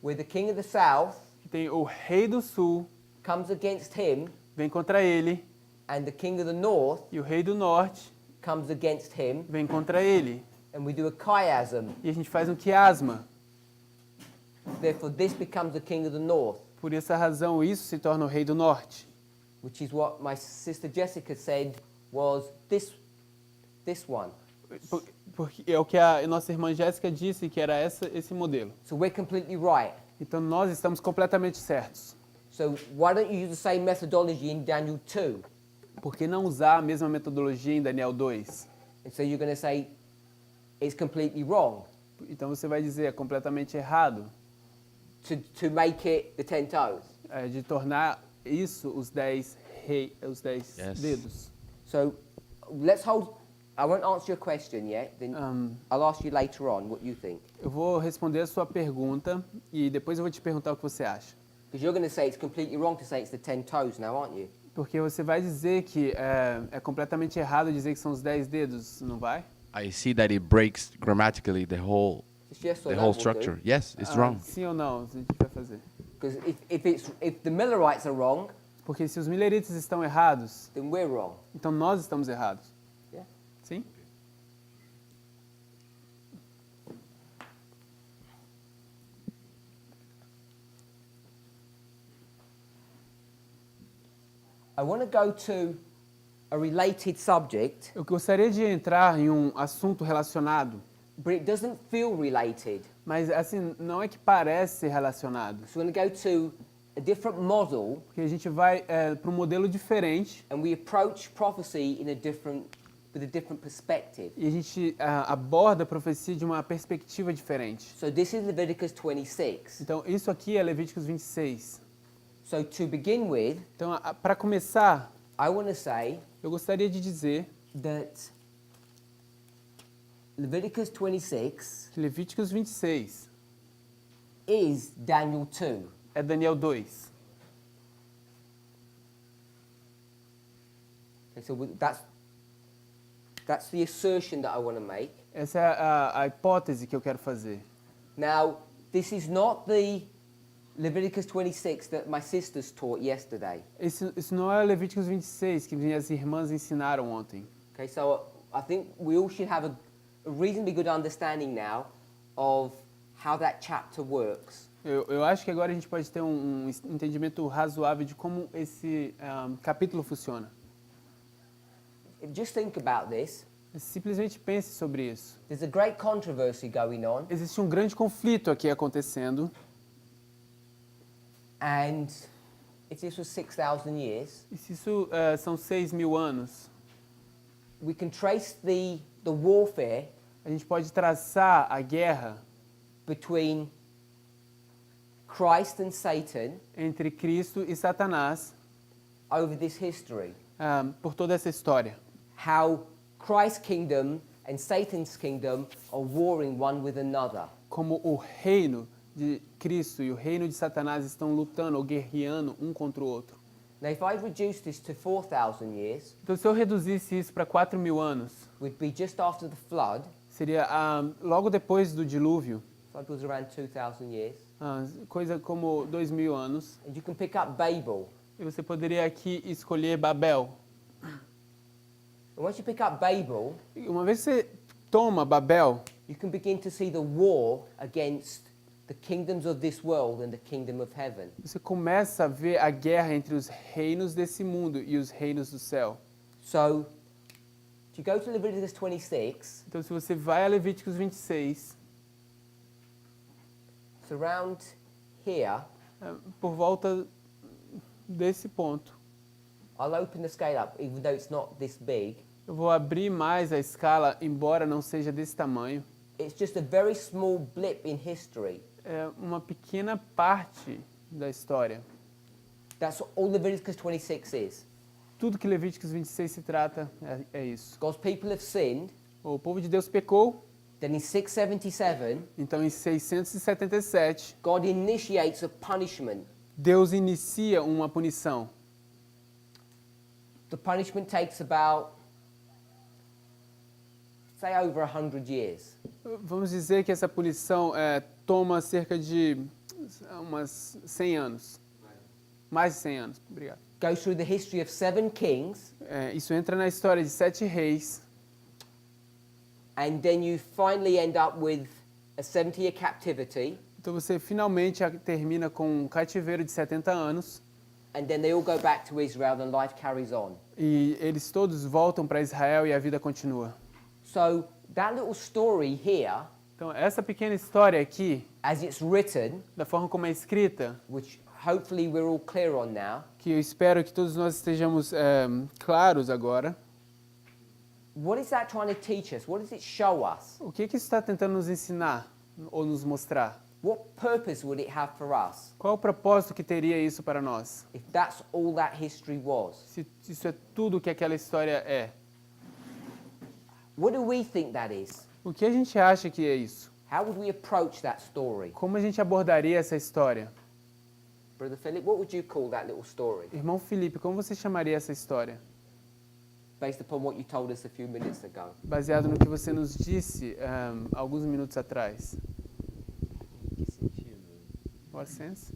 where the king of the south Que tem o rei do sul comes against him, vem contra ele. and the king of the north E o rei do norte comes against him, vem contra ele. and we do a chiasm. E a gente faz um quiasma. Therefore, this becomes the king of the north, Por essa razão, isso se torna o rei do norte. which is what my sister Jessica said was this one. Porque é o que a nossa irmã Jéssica disse, que era esse modelo. So we're completely right. Então nós estamos completamente certos. So why don't you use the same methodology in Daniel 2? Por que não usar a mesma metodologia em Daniel 2? And so you're going to say it's completely wrong Então você vai dizer, é completamente errado, to make it the 10 toes. de tornar isso os 10 Yes. dedos. So let's hold. I won't answer your question yet. Then I'll ask you later on what you think. Eu vou responder a sua pergunta e depois eu vou te perguntar o que você acha. Because you're going to say it's completely wrong to say it's the 10 toes now, aren't you? Porque você vai dizer que é completamente errado dizer que são os 10 dedos, não vai? I see that it breaks grammatically the whole Just yes or the no. whole structure. Yes, it's wrong. Sim ou não? A gente vai fazer. Because if the Millerites are wrong, Porque se os milleritas estão errados, then we're wrong. então nós estamos errados. Yeah. Sim? I want to go to a related subject, Eu gostaria de entrar em um assunto relacionado, but it doesn't feel related. mas assim, não é que parece ser relacionado. So we're going to go to a different model, Porque a gente vai para um modelo diferente and we approach prophecy with a different perspective. e a gente aborda a profecia de uma perspectiva diferente. So this is Leviticus 26. Então, isso aqui é Levíticos 26. So to begin with, Então, para começar, I want to say eu gostaria de dizer that Leviticus 26 que Levíticos 26 is Daniel 2. é Daniel 2. Okay, so that's the assertion that I want to make. Essa é a hipótese que eu quero fazer. Now, this is not the Leviticus 26 that my sisters taught yesterday. Isso não é Levíticos 26 que minhas irmãs ensinaram ontem. Okay, so I think we all should have a reasonably good understanding now of how that chapter works. Eu acho que agora a gente pode ter um entendimento razoável de como esse capítulo funciona. Just think about this. Simplesmente pense sobre isso. There's a great controversy going on, Existe um grande conflito aqui acontecendo. and if this was 6,000 years, E se isso são 6.000 anos, we can trace the warfare a gente pode traçar a guerra between Christ and Satan entre Cristo e Satanás over this history. por toda essa história. How Christ's kingdom and Satan's kingdom are warring one with another. Como o reino de Cristo e o reino de Satanás estão lutando ou guerreando um contra o outro. Now, if I reduce this to 4,000 years, Então, se eu reduzisse isso para 4.000 anos, would be just after the flood. seria logo depois do dilúvio, Flood was around 2,000 years. coisa como 2.000 anos. And you can pick up Babel. E você poderia aqui escolher Babel. And once you pick up Babel, E uma vez que você toma Babel, you can begin to see the war against the kingdoms of this world and the kingdom of heaven. você começa a ver a guerra entre os reinos desse mundo e os reinos do céu. So, if you go to Leviticus 26, Então, se você vai a Levíticos 26, it's around here. por volta desse ponto, I'll open the scale up, even though it's not this big. eu vou abrir mais a escala, embora não seja desse tamanho. It's just a very small blip in history. É uma pequena parte da história. That's all Leviticus 26 is. Tudo que Levíticos 26 se trata é isso. God's people have sinned. O povo de Deus pecou, Then in 677, então em 677, God initiates a punishment. Deus inicia uma punição. The punishment takes about, say, over 100 years. Vamos dizer que essa punição toma cerca de umas 100 anos. Mais de 100 anos, obrigado. Goes through the history of 7 kings, Isso entra na história de 7 reis. and then you finally end up with a 70-year captivity, Então você finalmente termina com um cativeiro de 70 anos. and then they all go back to Israel and life carries on. E eles todos voltam para Israel e a vida continua. So that little story here, Então essa pequena história aqui, as it's written, da forma como é escrita, which hopefully we're all clear on now, que eu espero que todos nós estejamos claros agora. what is that trying to teach us? What does it show us? O que isso está tentando nos ensinar ou nos mostrar? What purpose would it have for us Qual o propósito que teria isso para nós? if that's all that history was? Se isso é tudo que aquela história é. What do we think that is? O que a gente acha que é isso? How would we approach that story? Como a gente abordaria essa história? Brother Philip, what would you call that little story? Irmão Felipe, como você chamaria essa história? Based upon what you told us a few minutes ago. Baseado no que você nos disse alguns minutos atrás. Em que sentido? What sense?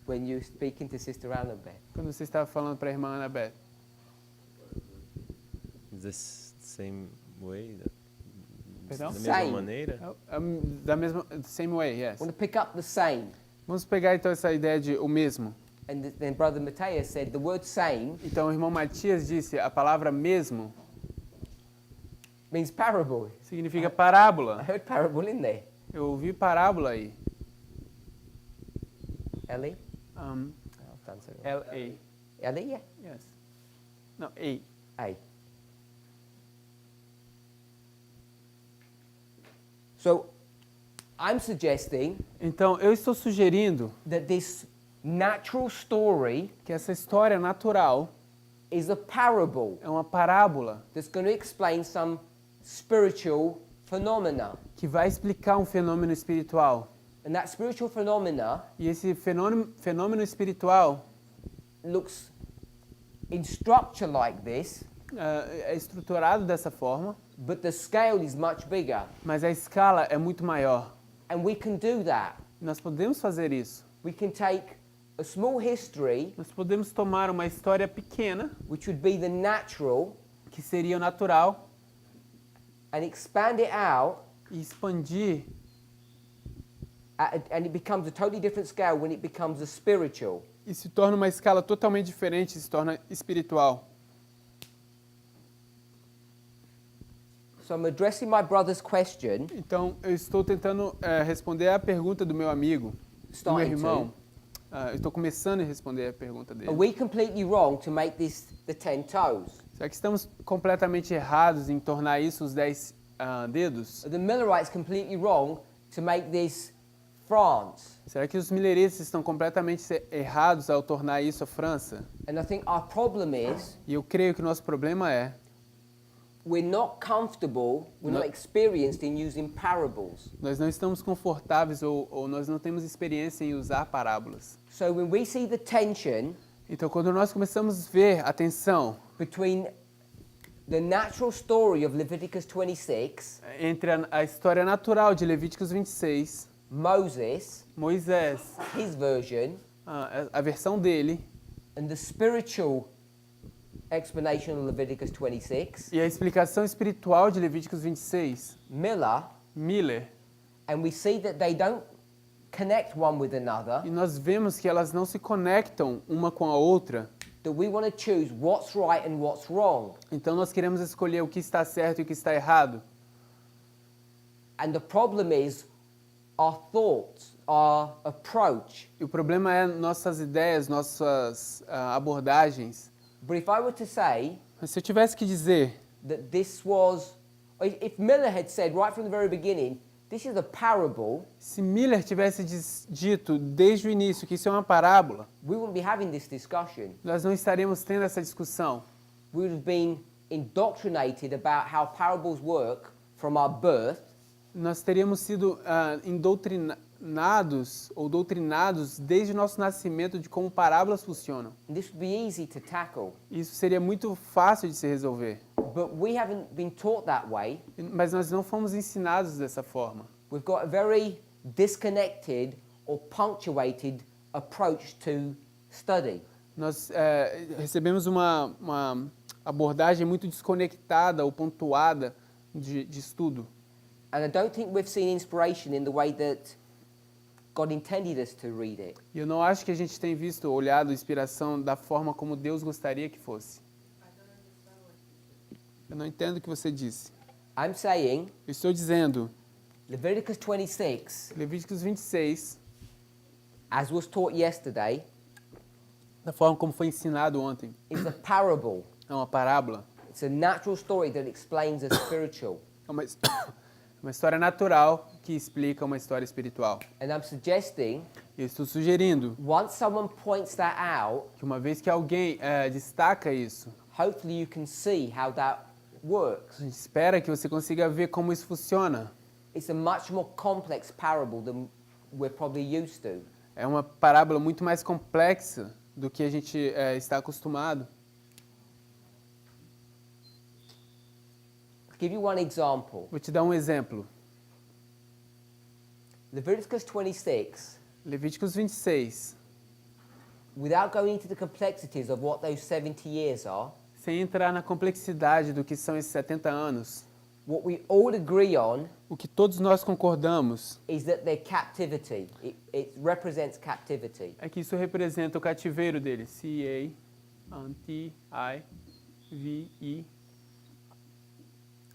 When you were speaking to Sister Annabeth. Quando você estava falando para a irmã Annabeth. The same way? Perdão? Da mesma Same. maneira? Da mesma, same way, yes. I want to pick up the same. Vamos pegar então essa ideia de o mesmo. And then Brother Matthias said the word same Então o irmão Matias disse a palavra mesmo means parable. significa I parábola. heard parable in there. Eu ouvi parábola aí. Ellie? Um, I've done so. L-A. Ellie, yeah. Yes. Não, A. A. So, I'm suggesting Então eu estou sugerindo that this natural story que essa história natural is a parable é uma parábola that's going to explain some spiritual phenomena. que vai explicar um fenômeno espiritual. And that spiritual phenomena E esse fenômeno espiritual looks in structure like this, é estruturado dessa forma, but the scale is much bigger. mas a escala é muito maior. And we can do that. Nós podemos fazer isso. We can take a small history, Nós podemos tomar uma história pequena, which would be the natural, que seria o natural, and expand it out, e expandir, and it becomes a totally different scale when it becomes a spiritual. e se torna uma escala totalmente diferente, se torna espiritual. So I'm addressing my brother's question, Então, eu estou tentando responder a pergunta do meu amigo, do meu starting irmão. Eu estou começando a responder a pergunta to, dele. are we completely wrong to make this the 10 toes? Será que estamos completamente errados em tornar isso os 10 dedos? Are the Millerites completely wrong to make this France? Será que os milerites estão completamente errados ao tornar isso a França? And I think our problem is E eu creio que o nosso problema é we're not comfortable, we're No. not experienced in using parables. nós não estamos confortáveis ou nós não temos experiência em usar parábolas. So when we see the tension Então, quando nós começamos a ver a tensão between the natural story of Leviticus 26, entre a história natural de Levíticos 26, Moses, Moisés, his version, a versão dele, and the spiritual explanation of Leviticus 26, e a explicação espiritual de Levíticos 26, Miller, and we see that they don't connect one with another, e nós vemos que elas não se conectam uma com a outra, that we want to choose what's right and what's wrong. então nós queremos escolher o que está certo e o que está errado. And the problem is our thoughts, our approach. E o problema é nossas ideias, nossas abordagens. But if I were to say Mas se eu tivesse que dizer that this was, if Miller had said right from the very beginning, this is a parable, se Miller tivesse dito desde o início que isso é uma parábola, we wouldn't be having this discussion. nós não estaríamos tendo essa discussão. We would have been indoctrinated about how parables work from our birth, Nós teríamos sido doutrinados desde o nosso nascimento de como parábolas funcionam. and this would be easy to tackle. Isso seria muito fácil de se resolver. But we haven't been taught that way. Mas nós não fomos ensinados dessa forma. We've got a very disconnected or punctuated approach to study. Nós recebemos uma abordagem muito desconectada ou pontuada de estudo. And I don't think we've seen inspiration in the way that God intended us to read it. E eu não acho que a gente tem visto, olhado a inspiração da forma como Deus gostaria que fosse. Eu não entendo o que você disse. I'm saying Eu estou dizendo, Leviticus 26, Levíticos 26, as was taught yesterday, da forma como foi ensinado ontem, is a parable. é uma parábola. It's a natural story that explains a spiritual. É uma história natural que explica uma história espiritual. And I'm suggesting, Eu estou sugerindo once someone points that out, que uma vez que alguém destaca isso, hopefully you can see how that works. a gente espera que você consiga ver como isso funciona. It's a much more complex parable than we're probably used to. É uma parábola muito mais complexa do que a gente está acostumado. To give you one example, Vou te dar um exemplo. Leviticus 26, Levíticos 26, without going into the complexities of what those 70 years are, sem entrar na complexidade do que são esses 70 anos, what we all agree on o que todos nós concordamos is that they're captivity. It represents captivity. é que isso representa o cativeiro dele.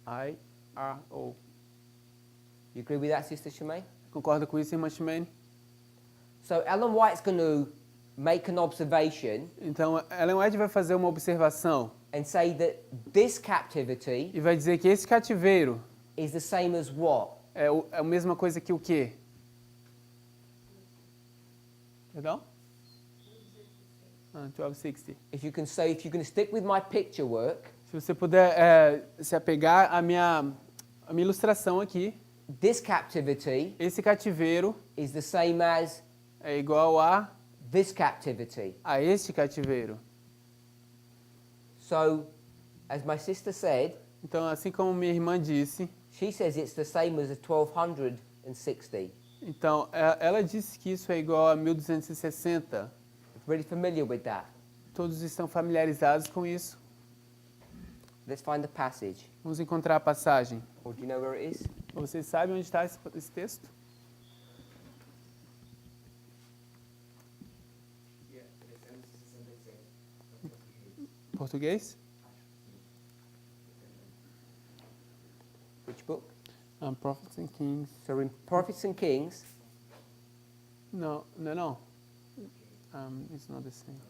C-A-T-I-V-E-I-R-O. You agree with that, Sister Shemaine? Concorda com isso, irmã Shimene? So Ellen White's going to make an observation Então, Ellen White vai fazer uma observação and say that this captivity e vai dizer que esse cativeiro is the same as what? é a mesma coisa que o quê? Perdão? 1260. If you're going to stick with my picture work, Se você puder se apegar à minha ilustração aqui, this captivity esse cativeiro is the same as é igual this captivity. a este cativeiro. So, as my sister said, Então, assim como minha irmã disse, she says it's the same as a 1260. então ela disse que isso é igual a 1260. Really familiar with that? Todos estão familiarizados com isso. Let's find the passage. Vamos encontrar a passagem. Or do you know where it is? Vocês sabem onde está esse texto? Português? Which book? Prophets and Kings. So we're in Prophets and Kings. No. It's not the same.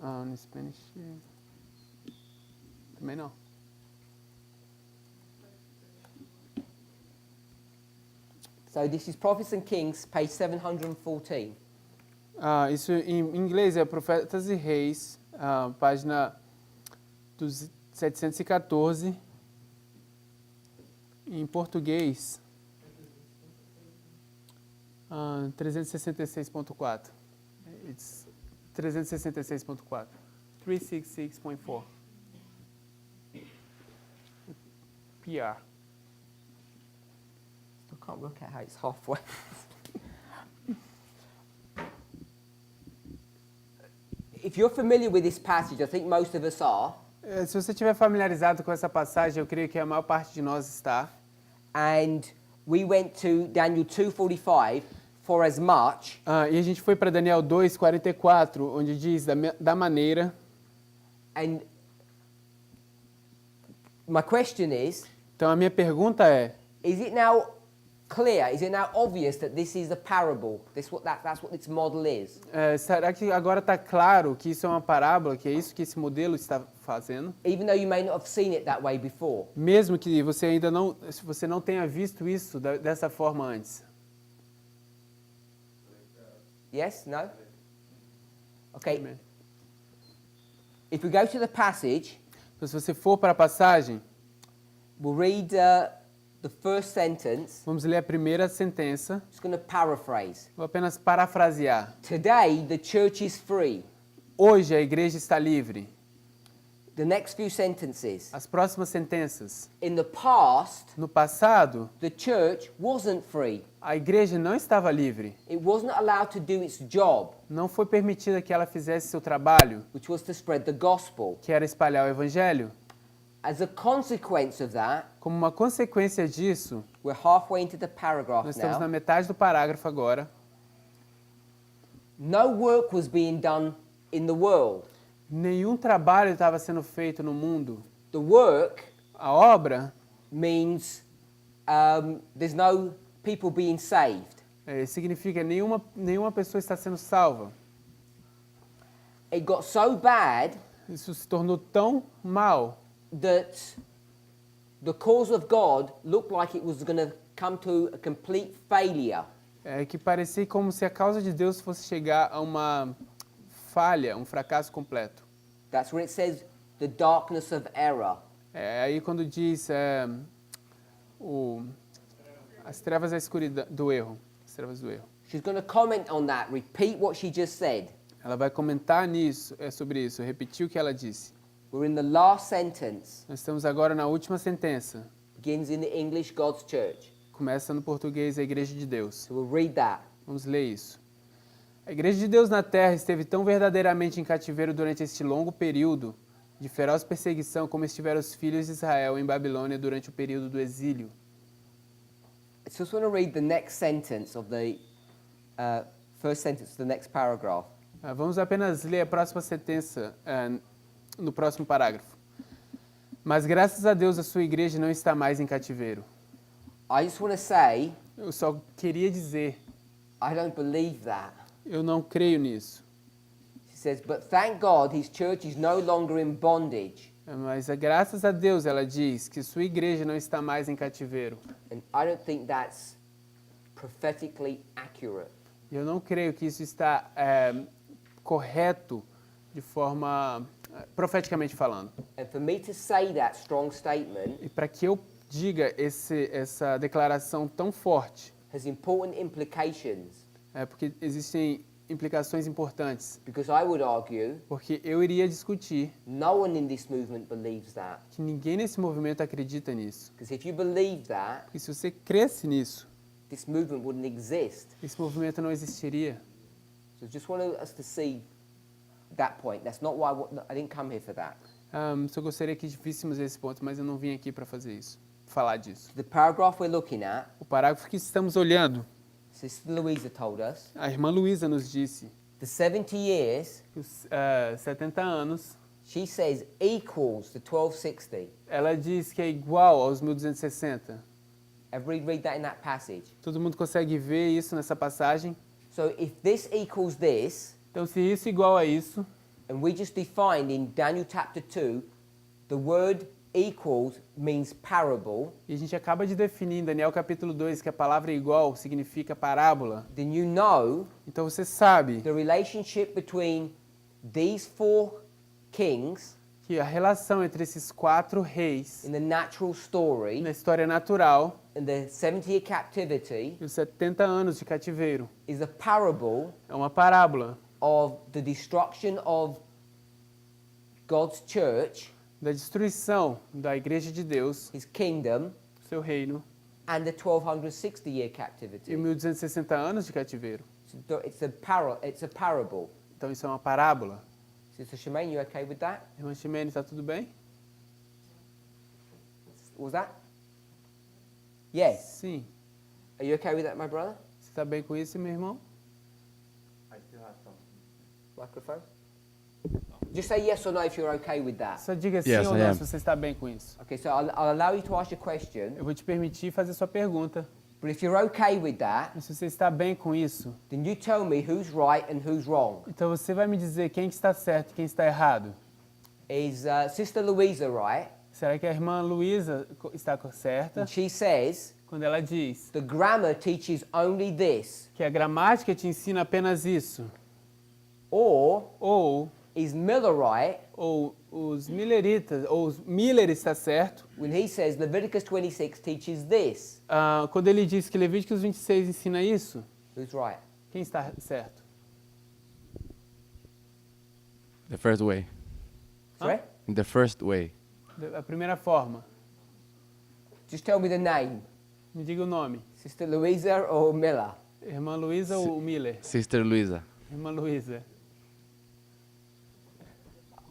In Spanish. Também não. So this is Prophets and Kings, page 714. Isso em inglês é Profetas e Reis, página 714. Em português, 366.4. It's 366.4. 366.4. PR. I can't work out how it's halfway. If you're familiar with this passage, I think most of us are. Se você estiver familiarizado com essa passagem, eu creio que a maior parte de nós está. And we went to Daniel 2:45 for as much. E a gente foi para Daniel 2:44, onde diz da maneira. And my question is, Então a minha pergunta é: is it now clear? Is it now obvious that this is a parable? That's what its model is. Será que agora está claro que isso é uma parábola, que é isso que esse modelo está fazendo? Even though you may not have seen it that way before. Mesmo que você não tenha visto isso dessa forma antes. Yes? No? Okay. Amen. If we go to the passage, Então, se você for para a passagem, we'll read the first sentence. vamos ler a primeira sentença. Just going to paraphrase. Vou apenas parafrasear. Today, the church is free. Hoje a igreja está livre. The next few sentences. As próximas sentenças. In the past, No passado, the church wasn't free. a igreja não estava livre. It wasn't allowed to do its job, Não foi permitida que ela fizesse seu trabalho, which was to spread the gospel. que era espalhar o evangelho. As a consequence of that, Como uma consequência disso, we're halfway into the paragraph nós estamos na now. metade do parágrafo agora. No work was being done in the world. Nenhum trabalho estava sendo feito no mundo. The work A obra means there's no people being saved. significa nenhuma pessoa está sendo salva. It got so bad Isso se tornou tão mal that the cause of God looked like it was going to come to a complete failure. que parecia como se a causa de Deus fosse chegar a uma falha, um fracasso completo. That's where it says the darkness of error. Aí quando diz as trevas da escuridão do erro, as trevas do erro. She's going to comment on that, repeat what she just said. Ela vai comentar sobre isso, repetir o que ela disse. We're in the last sentence. Nós estamos agora na última sentença. Begins in the English God's Church. Começa no português a Igreja de Deus. So we'll read that. Vamos ler isso. A Igreja de Deus na Terra esteve tão verdadeiramente em cativeiro durante este longo período de feroz perseguição como estiveram os filhos de Israel em Babilônia durante o período do exílio. I just want to read the next sentence of the first sentence of the next paragraph. Vamos apenas ler a próxima sentença no próximo parágrafo. Mas graças a Deus a sua igreja não está mais em cativeiro. I just want to say, Eu só queria dizer, I don't believe that. eu não creio nisso. She says, but thank God his church is no longer in bondage. Mas graças a Deus, ela diz, que sua igreja não está mais em cativeiro. And I don't think that's prophetically accurate. Eu não creio que isso está correto de forma profeticamente falando. And for me to say that strong statement E para que eu diga essa declaração tão forte, has important implications, porque existem implicações importantes. because I would argue Porque eu iria discutir no one in this movement believes that. que ninguém nesse movimento acredita nisso. Because if you believe that, Porque se você cresce nisso, this movement wouldn't exist. esse movimento não existiria. So just want us to see that point. That's not why I didn't come here for that. Só gostaria que víssemos esse ponto, mas eu não vim aqui para fazer isso, falar disso. The paragraph we're looking at, O parágrafo que estamos olhando, Sister Louisa told us, a irmã Luísa nos disse the 70 years que os 70 anos She says equals the 1260. Ela diz que é igual aos 1260. Everybody read that in that passage. Todo mundo consegue ver isso nessa passagem. So if this equals this, Então, se isso é igual a isso, and we just defined in Daniel chapter 2, the word equals means parable, e a gente acaba de definir em Daniel capítulo 2 que a palavra igual significa parábola, then you know então você sabe the relationship between these 4 kings que a relação entre esses 4 reis in the natural story na história natural and the 70-year captivity e os 70 anos de cativeiro is a parable é uma parábola of the destruction of God's church, da destruição da igreja de Deus, his kingdom, seu reino, and the 1260-year e captivity. 1260 anos de cativeiro. It's a parable. Então isso é uma parábola. Sister Shemaine, you okay with that? Irmã Ximene, está tudo bem? Was that? Yes. Sim. Are you okay with that, my brother? Você está bem com isso, meu irmão? Microphone? Just say yes or no if you're okay with that. Só diga sim Yes, ou I não am. se você está bem com isso. Okay, so I'll allow you to ask your question, Eu vou te permitir fazer sua pergunta. but if you're okay with that, Mas se você está bem com isso, then you tell me who's right and who's wrong. então você vai me dizer quem que está certo e quem está errado. Is Sister Louisa right? Será que a irmã Luísa está certa And she says quando ela diz the grammar teaches only this, que a gramática te ensina apenas isso? or Ou is Miller right os Milleritas, ou os Miller está certo when he says Leviticus 26 teaches this? quando ele diz que Levíticos 26 ensina isso? Who's right? Quem está certo? The first way. Sorry? In the first way. A primeira forma. Just tell me the name. Me diga o nome. Sister Louisa or Miller? Irmã Luísa ou Miller? Sister Luisa. Irmã Luísa.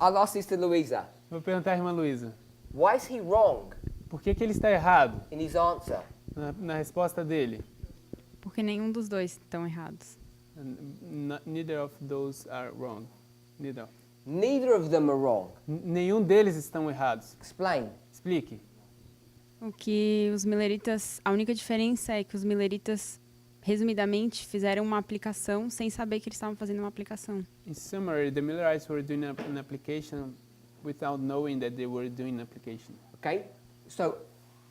I'll ask Sister Louisa. Vou perguntar à irmã Luísa. Why is he wrong Por que ele está errado in his answer? na resposta dele? Porque nenhum dos dois estão errados. Neither of those are wrong. Neither. Neither of them are wrong. Nenhum deles estão errados. Explain. Explique. O que os mileritas, a única diferença é que os mileritas, resumidamente, fizeram uma aplicação sem saber que eles estavam fazendo uma aplicação. In summary, the Millerites were doing an application without knowing that they were doing an application. Okay? So,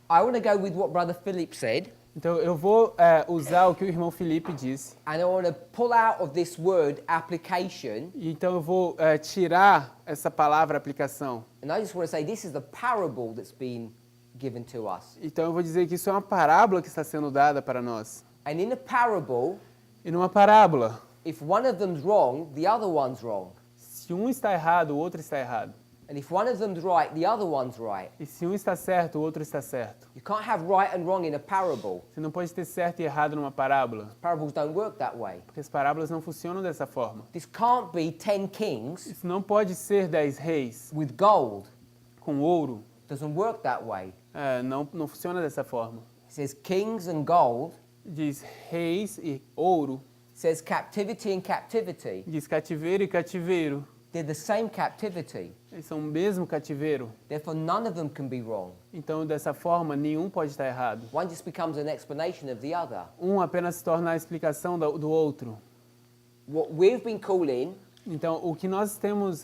I want to go with what Brother Philip said, Então, eu vou usar o que o irmão Felipe disse. and I want to pull out of this word application, E então, eu vou tirar essa palavra aplicação. and I just want to say this is the parable that's been given to us. Então, eu vou dizer que isso é uma parábola que está sendo dada para nós. And in a parable, E numa parábola, if one of them's wrong, the other one's wrong. se um está errado, o outro está errado. And if one of them's right, the other one's right. E se um está certo, o outro está certo. You can't have right and wrong in a parable. Você não pode ter certo e errado numa parábola, Parables don't work that way. porque as parábolas não funcionam dessa forma. This can't be 10 kings Isso não pode ser 10 reis with gold. com ouro. Doesn't work that way. Não funciona dessa forma. It says kings and gold. Diz reis e ouro. It says captivity and captivity. Diz cativeiro e cativeiro. They're the same captivity. Eles são o mesmo cativeiro. Therefore, none of them can be wrong. Então, dessa forma, nenhum pode estar errado. One just becomes an explanation of the other. Um apenas se torna a explicação do outro. What we've been calling Então, o que nós temos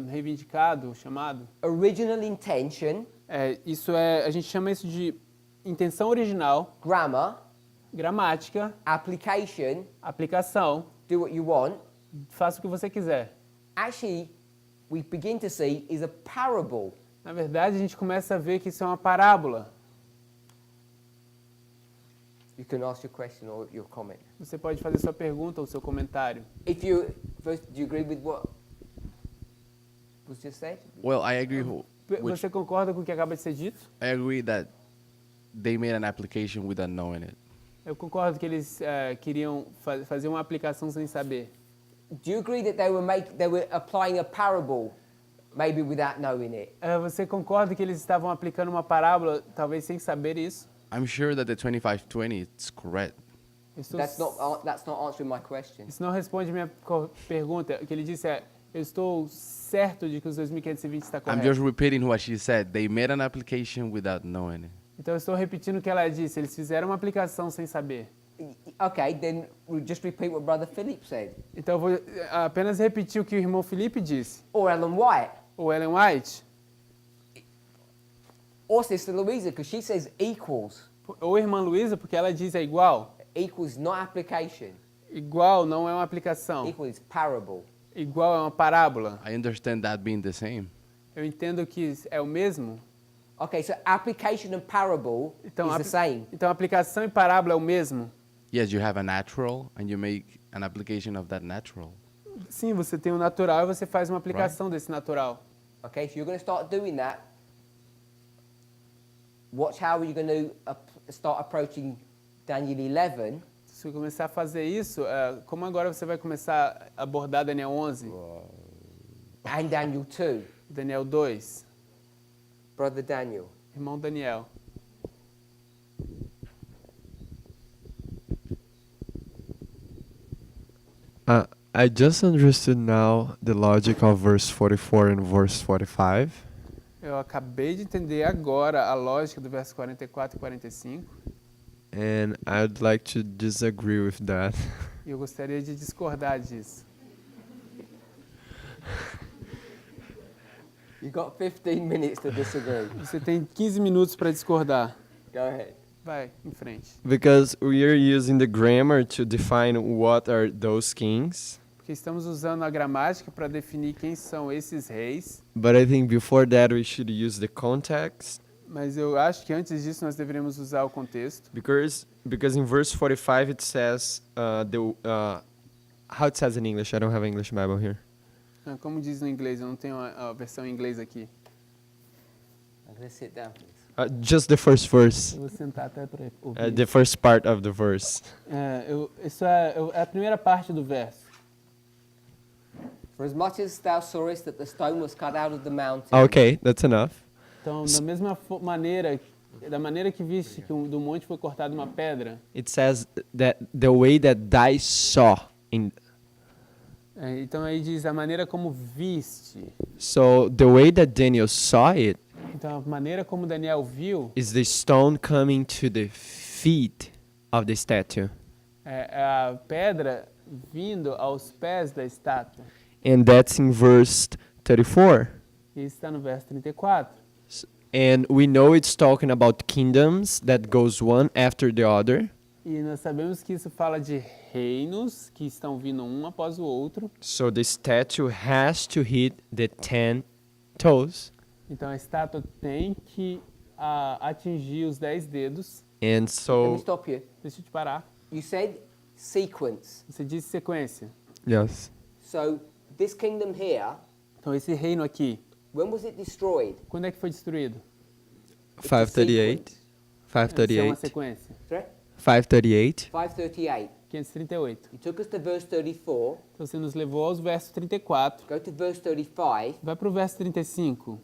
reivindicado, chamado, original intention, a gente chama isso de intenção original, grammar, gramática, application, aplicação, do what you want, faça o que você quiser. actually, we begin to see is a parable. Na verdade, a gente começa a ver que isso é uma parábola. You can ask your question or your comment. Você pode fazer sua pergunta ou seu comentário. If you first, do you agree with what was just said? Well, I agree. Você concorda com o que acaba de ser dito? I agree that they made an application without knowing it. Eu concordo que eles queriam fazer uma aplicação sem saber. Do you agree that they were applying a parable, maybe without knowing it? Você concorda que eles estavam aplicando uma parábola, talvez sem saber isso? I'm sure that the 2520 is correct. Estou That's not answering my question. Isso não responde minha pergunta. O que ele disse é, Eu estou certo de que os 2.520 está I'm just correto. repeating what she said. They made an application without knowing it. Então eu estou repetindo o que ela disse. Eles fizeram uma aplicação sem saber. Okay, then we'll just repeat what Brother Philip said. Então eu vou apenas repetir o que o irmão Felipe disse. Or Ellen White. Ou Ellen White. Or Sister Louisa, because she says equals. Ou a irmã Luísa, porque ela diz é igual. Equals not application. Igual não é uma aplicação. Equal is parable. Igual é uma parábola. I understand that being the same. Eu entendo que é o mesmo. Okay, so application and parable Então, is the same. então aplicação e parábola é o mesmo. Yes, you have a natural and you make an application of that natural. Sim, você tem o natural e você faz uma aplicação desse natural. Okay, so you're going to start doing that. Watch how you're going to start approaching Daniel 11. Se você começar a fazer isso, como agora você vai começar a abordar Daniel 11, And Daniel 2. Daniel 2, Brother Daniel. irmão Daniel. I just understood now the logic of verse 44 and verse 45. Eu acabei de entender agora a lógica do verso 44 e 45 And I'd like to disagree with that. e eu gostaria de discordar disso. You've got 15 minutes to disagree. Você tem 15 minutos para discordar. Go ahead. Vai, em frente. Because we are using the grammar to define what are those kings. Porque estamos usando a gramática para definir quem são esses reis, But I think before that we should use the context. mas eu acho que antes disso nós deveríamos usar o contexto. Because in verse 45 it says, how it says in English, I don't have an English Bible here. Como diz no inglês, eu não tenho a versão em inglês aqui. I'm going to sit down, please. Just the first verse, Eu vou sentar até para ouvir. the first part of the verse. Isso é a primeira parte do verso. For as much as thou sawest that the stone was cut out of the mountain, Okay, that's enough. Então, da mesma maneira, da maneira que viste que do monte foi cortada uma pedra, It says that the way that thy saw in. então aí diz a maneira como viste. So the way that Daniel saw it Então, a maneira como Daniel viu is the stone coming to the feet of the statue. é a pedra vindo aos pés da estátua. And that's in verse 34. E isso está no verso 34. And we know it's talking about kingdoms that goes one after the other. E nós sabemos que isso fala de reinos que estão vindo um após o outro. So the statue has to hit the 10 toes. Então a estátua tem que atingir os 10 dedos. And let me so, stop you. Deixa eu te parar. You said sequence. Você disse sequência. yes. So this kingdom here, Então esse reino aqui, when was it destroyed? quando é que foi destruído? 538. Isso é uma 538. sequência. Sorry? 538. 538. 538. You took us to verse 34. Então você nos levou aos versos 34. Go to verse 35. Vai para o verso 35.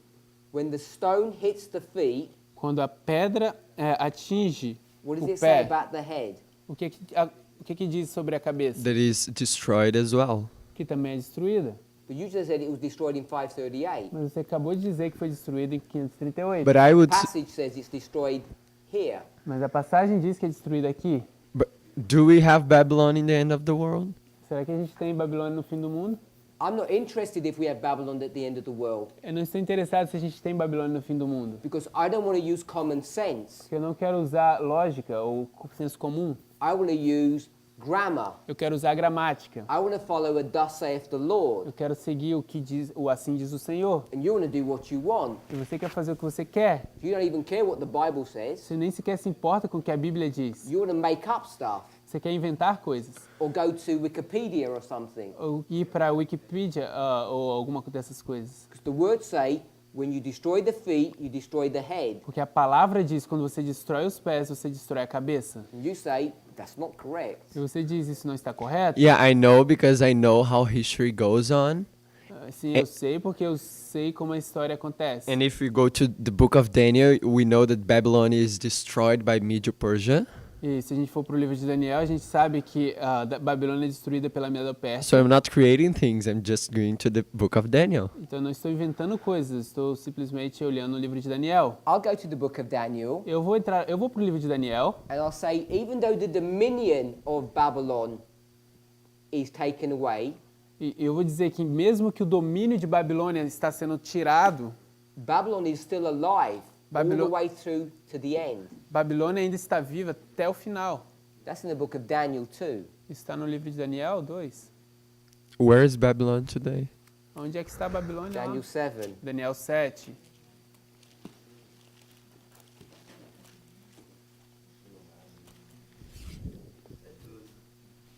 When the stone hits the feet, Quando a pedra atinge what does o it say pé, about the head? o que diz sobre a cabeça? That is destroyed as well. Que também é destruída. But you just said it was destroyed in 538. Mas você acabou de dizer que foi destruída em 538. But I The would. passage says it's destroyed here. Mas a passagem diz que é destruída aqui. But do we have Babylon in the end of the world? Será que a gente tem Babilônia no fim do mundo? I'm not interested if we have Babylon at the end of the world, Eu não estou interessado se a gente tem Babilônia no fim do mundo. because I don't want to use common sense. Porque eu não quero usar lógica ou senso comum. I want to use grammar. Eu quero usar gramática. I want to follow a thus saith the Lord. Eu quero seguir o que diz, o assim diz o Senhor. And you want to do what you want. E você quer fazer o que você quer. You don't even care what the Bible says. Você nem sequer se importa com o que a Bíblia diz. You want to make up stuff Você quer inventar coisas. or go to Wikipedia or something. Ou ir para a Wikipedia ou alguma dessas coisas. Because the words say, when you destroy the feet, you destroy the head. Porque a palavra diz, quando você destrói os pés, você destrói a cabeça. And you say, that's not correct. E você diz, isso não está correto? Yeah, I know because I know how history goes on. Sim, eu sei porque eu sei como a história acontece. And if we go to the book of Daniel, we know that Babylon is destroyed by Medo-Persia. E se a gente for para o livro de Daniel, a gente sabe que a Babilônia é destruída pela So Medo-Pérsia. I'm not creating things, I'm just going to the book of Daniel. Então eu não estou inventando coisas, estou simplesmente olhando o livro de Daniel. I'll go to the book of Daniel Eu vou para o livro de Daniel and I'll say, even though the dominion of Babylon is taken away, e eu vou dizer que mesmo que o domínio de Babilônia está sendo tirado, Babylon is still alive all the Babylon- way through to the end. Babilônia ainda está viva até o final. That's in the book of Daniel too. Está no livro de Daniel 2. Where is Babylon today? Onde é que está a Babilônia? lá? Daniel 7. Daniel 7.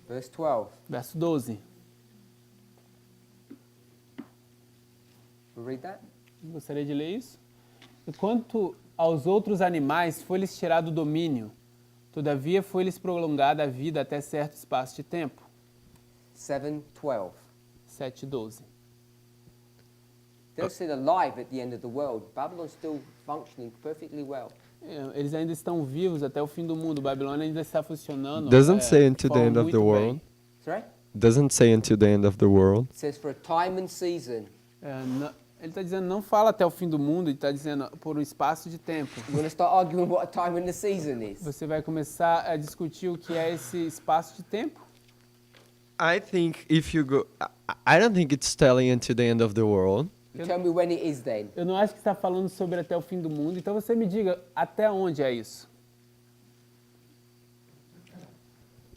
Verse 12. Verso 12. We'll read that. Gostaria de ler isso? E quanto aos outros animais, foi-lhes tirado o domínio. Todavia, foi-lhes prolongada a vida até certo espaço de tempo. 7:12. 7:12. They're still alive at the end of the world. Babylon's still functioning perfectly well. Eles ainda estão vivos até o fim do mundo. Babilônia ainda está funcionando. Doesn't say de until the forma end of the muito world. bem. Sorry? Doesn't say until the end of the world. It says for a time and season. Ele está dizendo não fala até o fim do mundo, ele está dizendo por um espaço de tempo. You want to start arguing what a time and the season is? Você vai começar a discutir o que é esse espaço de tempo? I think if you go, I don't think it's telling until the end of the world. You tell me when it is then. Eu não acho que está falando sobre até o fim do mundo, então você me diga até onde é isso.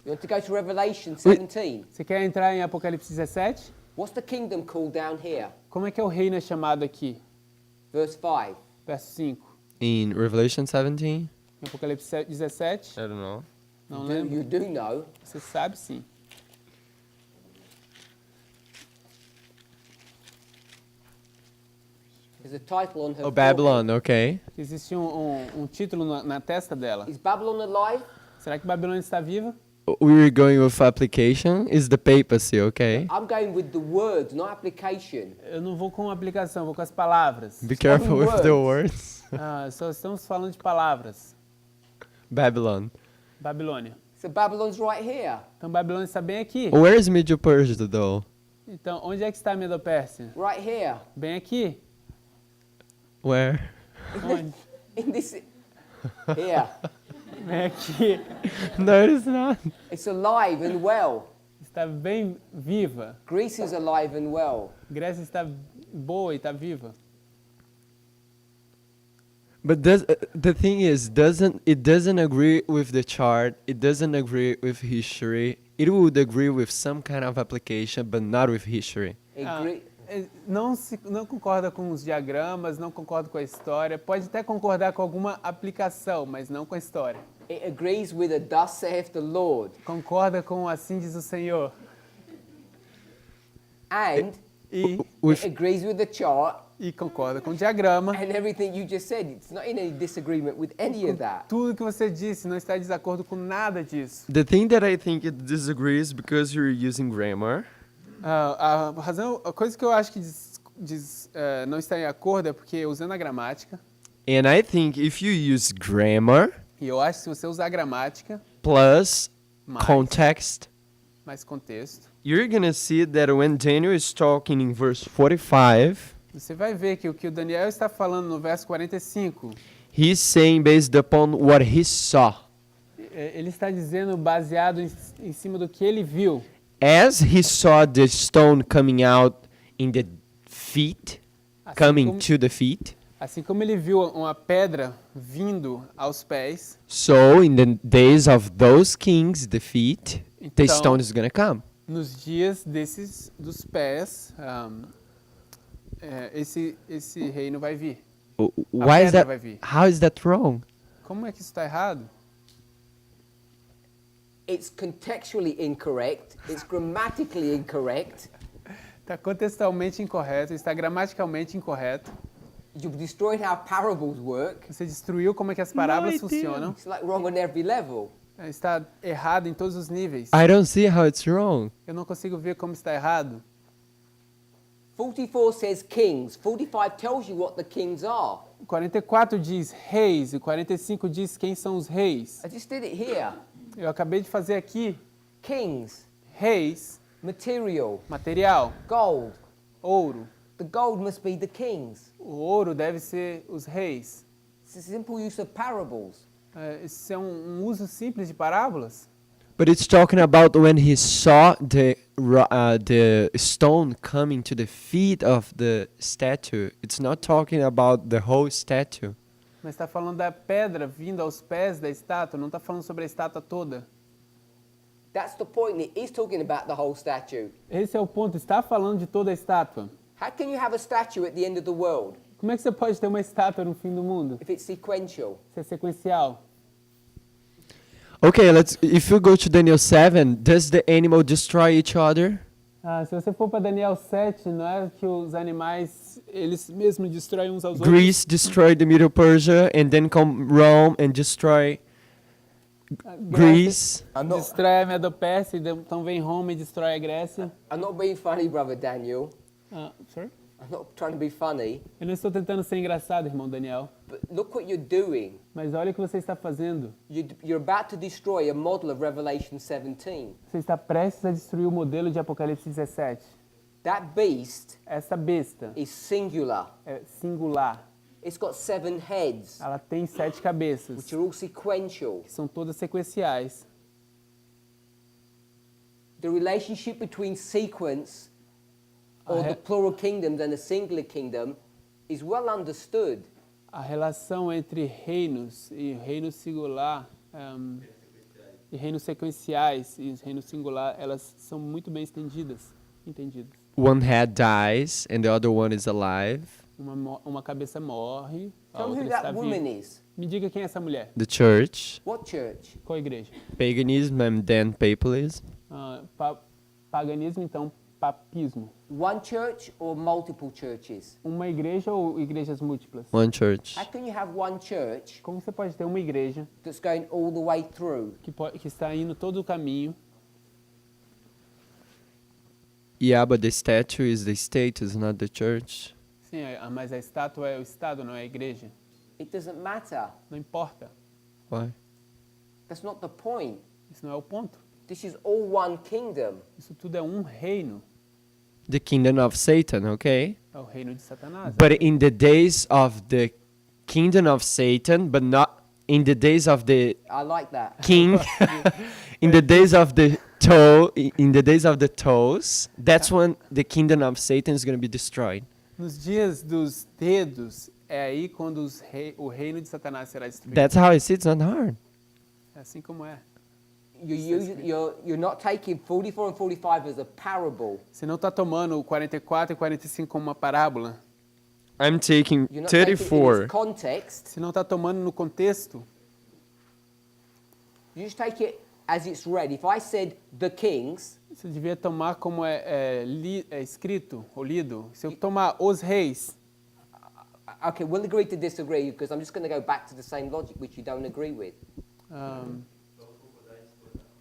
You want to go to Revelation 17? Você quer entrar em Apocalipse 17? What's the kingdom called down here? Como é que é o reino é chamado aqui? Verse 5. Verso 5. In Revelation 17? Em Apocalipse 17? I don't know. Não You lembro. do know. Você sabe sim. There's a title on her Oh, Babylon, okay. Existe um título na testa dela. forehead. Is Babylon alive? Será que Babilônia está viva? We were going with application. Is the papacy, okay? I'm going with the words, not application. Eu não vou com aplicação, vou com as palavras. Be careful with the words. Só estamos falando de palavras. Babylon. Babilônia. So Babylon's right here. Então Babilônia está bem aqui. Where is Medio Persia though? Então onde é que está a Medo-Pérsia? Right here. Bem aqui. Where? Onde? In this. Here. Bem aqui. No, it is not. It's alive and well. Está bem viva. Greece is alive and well. Grécia está boa e está viva. But the thing is, it doesn't agree with the chart. It doesn't agree with history. It would agree with some kind of application, but not with history. Não concorda com os diagramas, não concorda com a história. Pode até concordar com alguma aplicação, mas não com a história. It agrees with a thus saith the Lord. Concorda com assim diz o Senhor. And E it agrees with the chart concorda com o diagrama. and everything you just said. It's not in any disagreement with any of that. Tudo que você disse, não está em desacordo com nada disso. The thing that I think it disagrees because you're using grammar. A coisa que eu acho que não está em acordo é porque usando a gramática. And I think if you use grammar E eu acho que se você usar a gramática, plus mais, context, mais contexto, you're gonna see that when Daniel is talking in verse 45, você vai ver que o que o Daniel está falando no verso 45, he's saying based upon what he saw. ele está dizendo baseado em cima do que ele viu. As he saw the stone coming out in the feet, coming to the feet, Assim como ele viu uma pedra vindo aos pés, so in the days of those kings, the feet, the Então, stone is gonna come. nos dias dos pés, esse reino vai vir. Why is pedra that? vai vir. How is that wrong? Como é que isso está errado? It's contextually incorrect. It's grammatically incorrect. Está contextualmente incorreto, está gramaticalmente incorreto. You've destroyed how parables work. Você destruiu como é que as parábolas funcionam. It's like wrong on every level. Está errado em todos os níveis. I don't see how it's wrong. Eu não consigo ver como está errado. 44 says kings. 45 tells you what the kings are. O 44 diz reis e o 45 diz quem são os reis. I just did it here. Eu acabei de fazer aqui Kings, reis, material, material, gold. ouro. The gold must be the kings. O ouro deve ser os reis. It's a simple use of parables. Esse é um uso simples de parábolas. But it's talking about when he saw the stone coming to the feet of the statue. It's not talking about the whole statue. Mas está falando da pedra vindo aos pés da estátua, não está falando sobre a estátua toda. That's the point. It is talking about the whole statue. Esse é o ponto, está falando de toda a estátua. How can you have a statue at the end of the world Como é que você pode ter uma estátua no fim do mundo? if it's sequential? Se é sequencial. Okay, if you go to Daniel 7, does the animal destroy each other? Se você for para Daniel 7, não é que os animais, eles mesmos destroem uns aos Greece destroyed the Middle Persia, and then come Rome and destroy outros. Greece. I'm not, Destrói a Medopérsia, então vem Roma e destrói a Grécia. I'm not being funny, brother Daniel. Sorry? I'm not trying to be funny. Eu não estou tentando ser engraçado, irmão Daniel. But look what you're doing. Mas olha o que você está fazendo. You're about to destroy a model of Revelation 17. Você está prestes a destruir o modelo de Apocalipse 17. That beast Essa besta is singular. é singular. It's got 7 heads, Ela tem 7 cabeças, which are all sequential. que são todas sequenciais. The relationship between sequence or the plural kingdoms and a singular kingdom is well understood. A relação entre reinos e reino singular e reinos sequenciais e reino singular, elas são muito bem entendidas. One head dies, and the other one is alive. Uma cabeça morre, a Tell me outra who está that woman viva. is. Me diga quem é essa mulher. The church, What church? Qual igreja? paganism, and then papalism. Paganismo, então papismo. One church or multiple churches? Uma igreja ou igrejas múltiplas? One church. How can you have one church Como você pode ter uma igreja that's going all the way through? que está indo todo o caminho? Yeah, but the statue is the state, is not the church. Sim, mas a estátua é o Estado, não é a igreja. It doesn't matter. Não importa. Why? That's not the point. Isso não é o ponto. This is all one kingdom. Isso tudo é um reino. The kingdom of Satan, okay? É o reino de Satanás. But in the days of the kingdom of Satan, but not in the days of the I like that. king, in the days of the toes, that's when the kingdom of Satan is going to be destroyed. Nos dias dos dedos, é aí quando o reino de Satanás será destruído. That's how it sits, not hard. É assim como é. You're not taking 44 and 45 as a parable. Você não está tomando o 44 e 45 como uma parábola. I'm taking You're not taking it in 34. its context. Você não está tomando no contexto. You just take it as it's read. If I said the kings, Você devia tomar como é escrito ou lido. Se eu tomar os reis, okay, we'll agree to disagree because I'm just going to go back to the same logic which you don't agree with.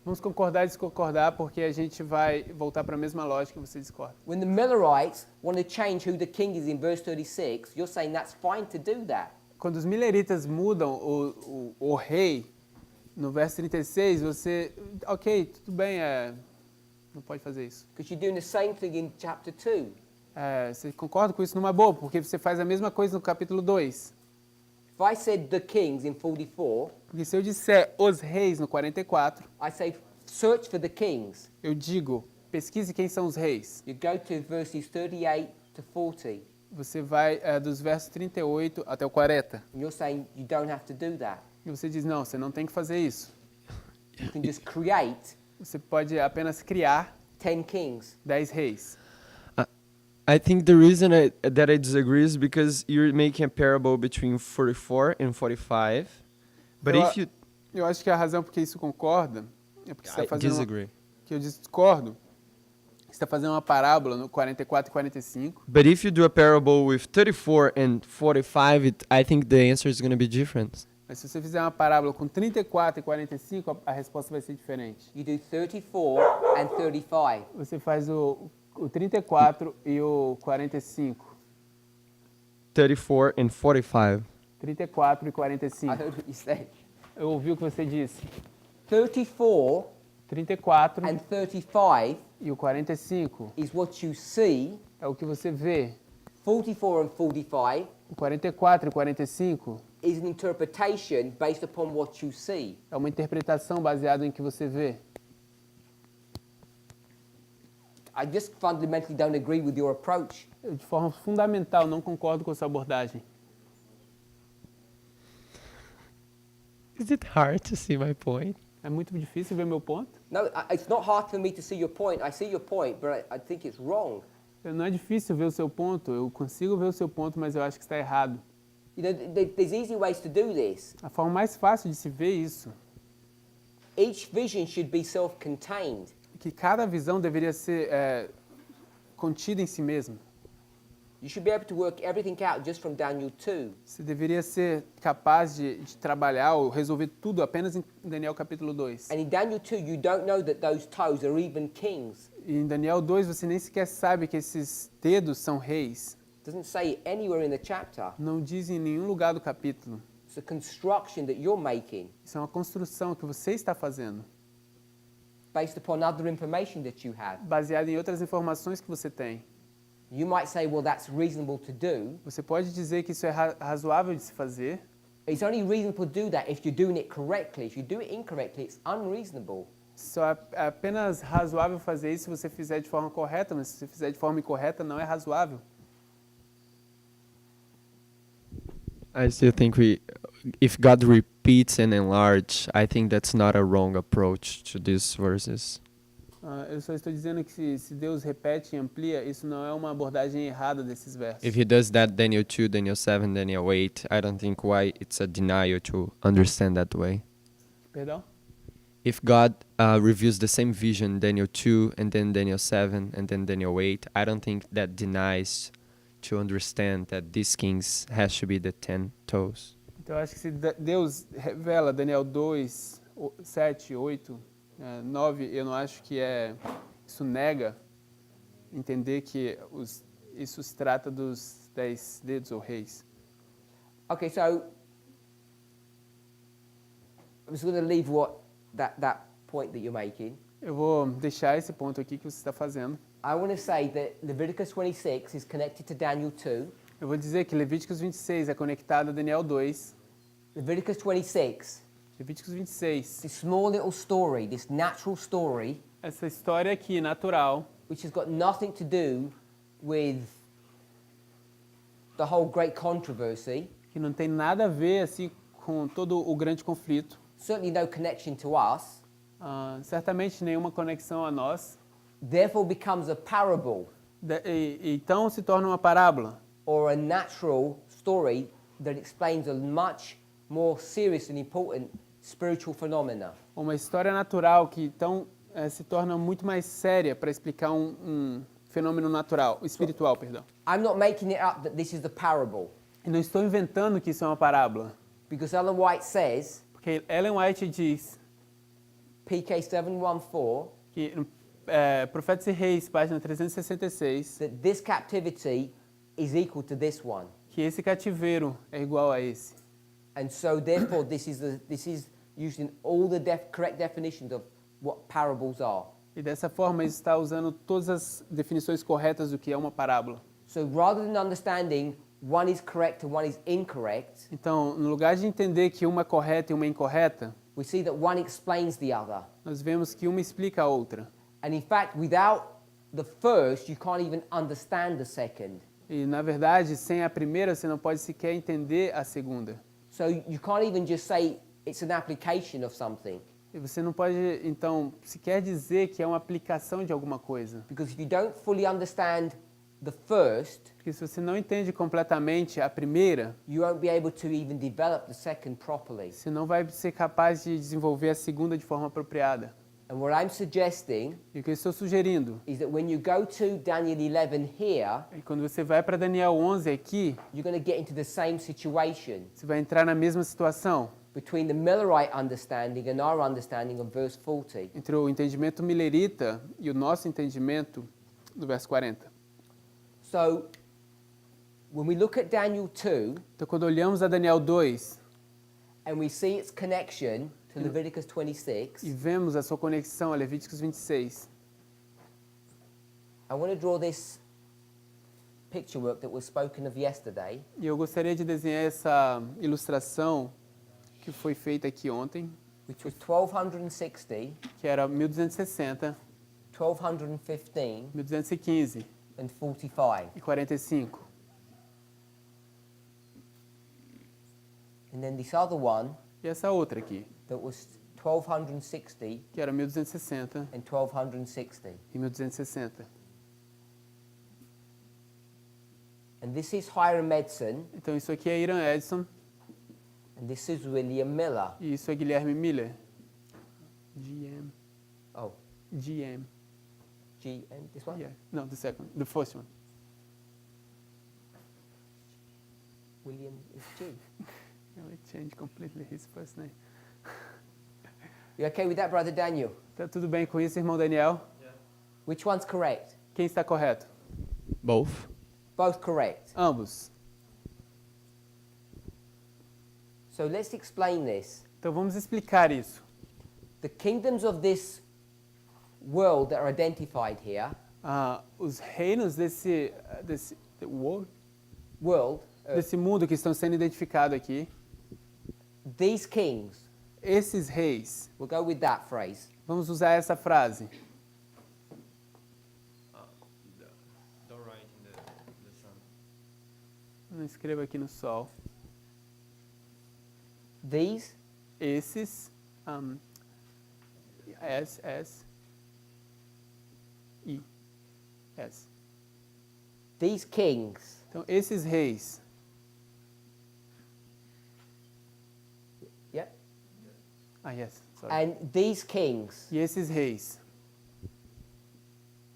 vamos concordar e discordar porque a gente vai voltar para a mesma lógica e você discorda. When the Millerites want to change who the king is in verse 36, you're saying that's fine to do that. Quando os mileritas mudam o rei, no verso 36, você, ok, tudo bem, não pode fazer isso. Because you're doing the same thing in chapter 2. Você concorda com isso numa boa, porque você faz a mesma coisa no capítulo 2. If I said the kings in 44, Porque se eu disser os reis no 44, I say search for the kings. eu digo, pesquise quem são os reis. You go to verses 38 to 40. Você vai dos versos 38 até o 40. And you're saying you don't have to do that. E você diz, não, você não tem que fazer isso. You can just create Você pode apenas criar 10 kings. 10 reis. I think the reason that I disagree is because you're making a parable between 44 and 45. But Eu if you Eu acho que a razão por que isso concorda é porque você I está fazendo disagree. que eu discordo. Você está fazendo uma parábola no 44 e 45. But if you do a parable with 34 and 45, I think the answer is going to be different. Mas se você fizer uma parábola com 34 e 45, a resposta vai ser diferente. You do 34 and 35. Você faz o 34 e o 45. 34 and 45. 34 e I 45. heard what you said. Eu ouvi o que você disse. 34 34 and 35 e o 45 is what you see. é o que você vê. 44 and 45 O 44 e 45 is an interpretation based upon what you see. é uma interpretação baseada em que você vê. I just fundamentally don't agree with your approach. Eu, de forma fundamental, não concordo com essa abordagem. Is it hard to see my point? É muito difícil ver meu ponto. No, it's not hard for me to see your point. I see your point, but I think it's wrong. Não é difícil ver o seu ponto. Eu consigo ver o seu ponto, mas eu acho que está errado. You know, there's easy ways to do this. A forma mais fácil de se ver isso Each vision should be self-contained. é que cada visão deveria ser contida em si mesma. You should be able to work everything out just from Daniel 2. Você deveria ser capaz de trabalhar ou resolver tudo apenas em Daniel capítulo 2. And in Daniel 2, you don't know that those toes are even kings. E em Daniel 2 você nem sequer sabe que esses dedos são reis. It doesn't say it anywhere in the chapter. Não diz em nenhum lugar do capítulo. It's a construction that you're making Isso é uma construção que você está fazendo, based upon other information that you have. baseada em outras informações que você tem. You might say, well, that's reasonable to do. Você pode dizer que isso é razoável de se fazer. It's only reasonable to do that if you're doing it correctly. If you do it incorrectly, it's unreasonable. Só é apenas razoável fazer isso se você fizer de forma correta, mas se você fizer de forma incorreta, não é razoável. I still think if God repeats and enlarge, I think that's not a wrong approach to these verses. Eu só estou dizendo que se Deus repete e amplia, isso não é uma abordagem errada desses versos. If he does that, Daniel 2, Daniel 7, Daniel 8, I don't think why it's a denial to understand that way. Perdão? If God reveals the same vision, Daniel 2, and then Daniel 7, and then Daniel 8, I don't think that denies to understand that these kings has to be the 10 toes. Então eu acho que se Deus revela Daniel 2, 7, 8, 9, eu não acho que isso nega entender que isso se trata dos 10 dedos ou reis. Okay, so I'm just going to leave that point that you're making. Eu vou deixar esse ponto aqui que você está fazendo. I want to say that Leviticus 26 is connected to Daniel 2. Eu vou dizer que Levíticos 26 é conectado a Daniel 2. Leviticus 26, Levíticos 26. this small little story, this natural story, Essa história aqui, natural, which has got nothing to do with the whole great controversy, que não tem nada a ver assim com todo o grande conflito. certainly no connection to us, Certamente nenhuma conexão a nós. therefore becomes a parable Então se torna uma parábola. or a natural story that explains a much more serious and important spiritual phenomena. Uma história natural que então se torna muito mais séria para explicar um fenômeno natural, espiritual, perdão. I'm not making it up that this is the parable, E não estou inventando que isso é uma parábola, because Ellen White says, porque Ellen White diz PK 714, que Profetas e Reis, página 366, that this captivity is equal to this one. que esse cativeiro é igual a esse. And so therefore this is using all the correct definitions of what parables are. E dessa forma ele está usando todas as definições corretas do que é uma parábola. So rather than understanding one is correct and one is incorrect, Então, no lugar de entender que uma é correta e uma é incorreta, we see that one explains the other. nós vemos que uma explica a outra. And in fact, without the first, you can't even understand the second. E, na verdade, sem a primeira, você não pode sequer entender a segunda. So you can't even just say it's an application of something. E você não pode, então, sequer dizer que é uma aplicação de alguma coisa. Because if you don't fully understand the first, Porque se você não entende completamente a primeira, you won't be able to even develop the second properly. você não vai ser capaz de desenvolver a segunda de forma apropriada. And what I'm suggesting E o que eu estou sugerindo is that when you go to Daniel 11 here, é que quando você vai para Daniel 11 aqui, you're going to get into the same situation você vai entrar na mesma situação between the Millerite understanding and our understanding of verse 40. entre o entendimento milerita e o nosso entendimento do verso 40. So when we look at Daniel 2 Então, quando olhamos a Daniel 2 and we see its connection to Leviticus 26, e vemos a sua conexão a Levíticos 26, I want to draw this picture work that was spoken of yesterday. e eu gostaria de desenhar essa ilustração que foi feita aqui ontem, Which was 1260, que era 1260, 1215, 1215 and 45. e 45. And then this other one E essa outra aqui, that was 1260 que era 1260 and 1260. e 1260. And this is Hiram Edson, Então isso aqui é Hiram Edson and this is William Miller. e isso é Guilherme Miller. GM. Oh, GM. G and this one? Yeah. No, the first one. William is G. No, it changed completely his first name. You okay with that, Brother Daniel? Tá tudo bem com isso, irmão Daniel? Which one's correct? Quem está correto? Both. Both correct. Ambos. So let's explain this. Então vamos explicar isso. The kingdoms of this world that are identified here, Os reinos desse world, desse mundo que estão sendo identificados aqui, these kings, esses reis, we'll go with that phrase. vamos usar essa frase. Don't write in the sun. Não escreva aqui no sol. These Esses, S, I, S. these kings, Então, esses reis, yeah, yes, sorry. and these kings, E esses reis.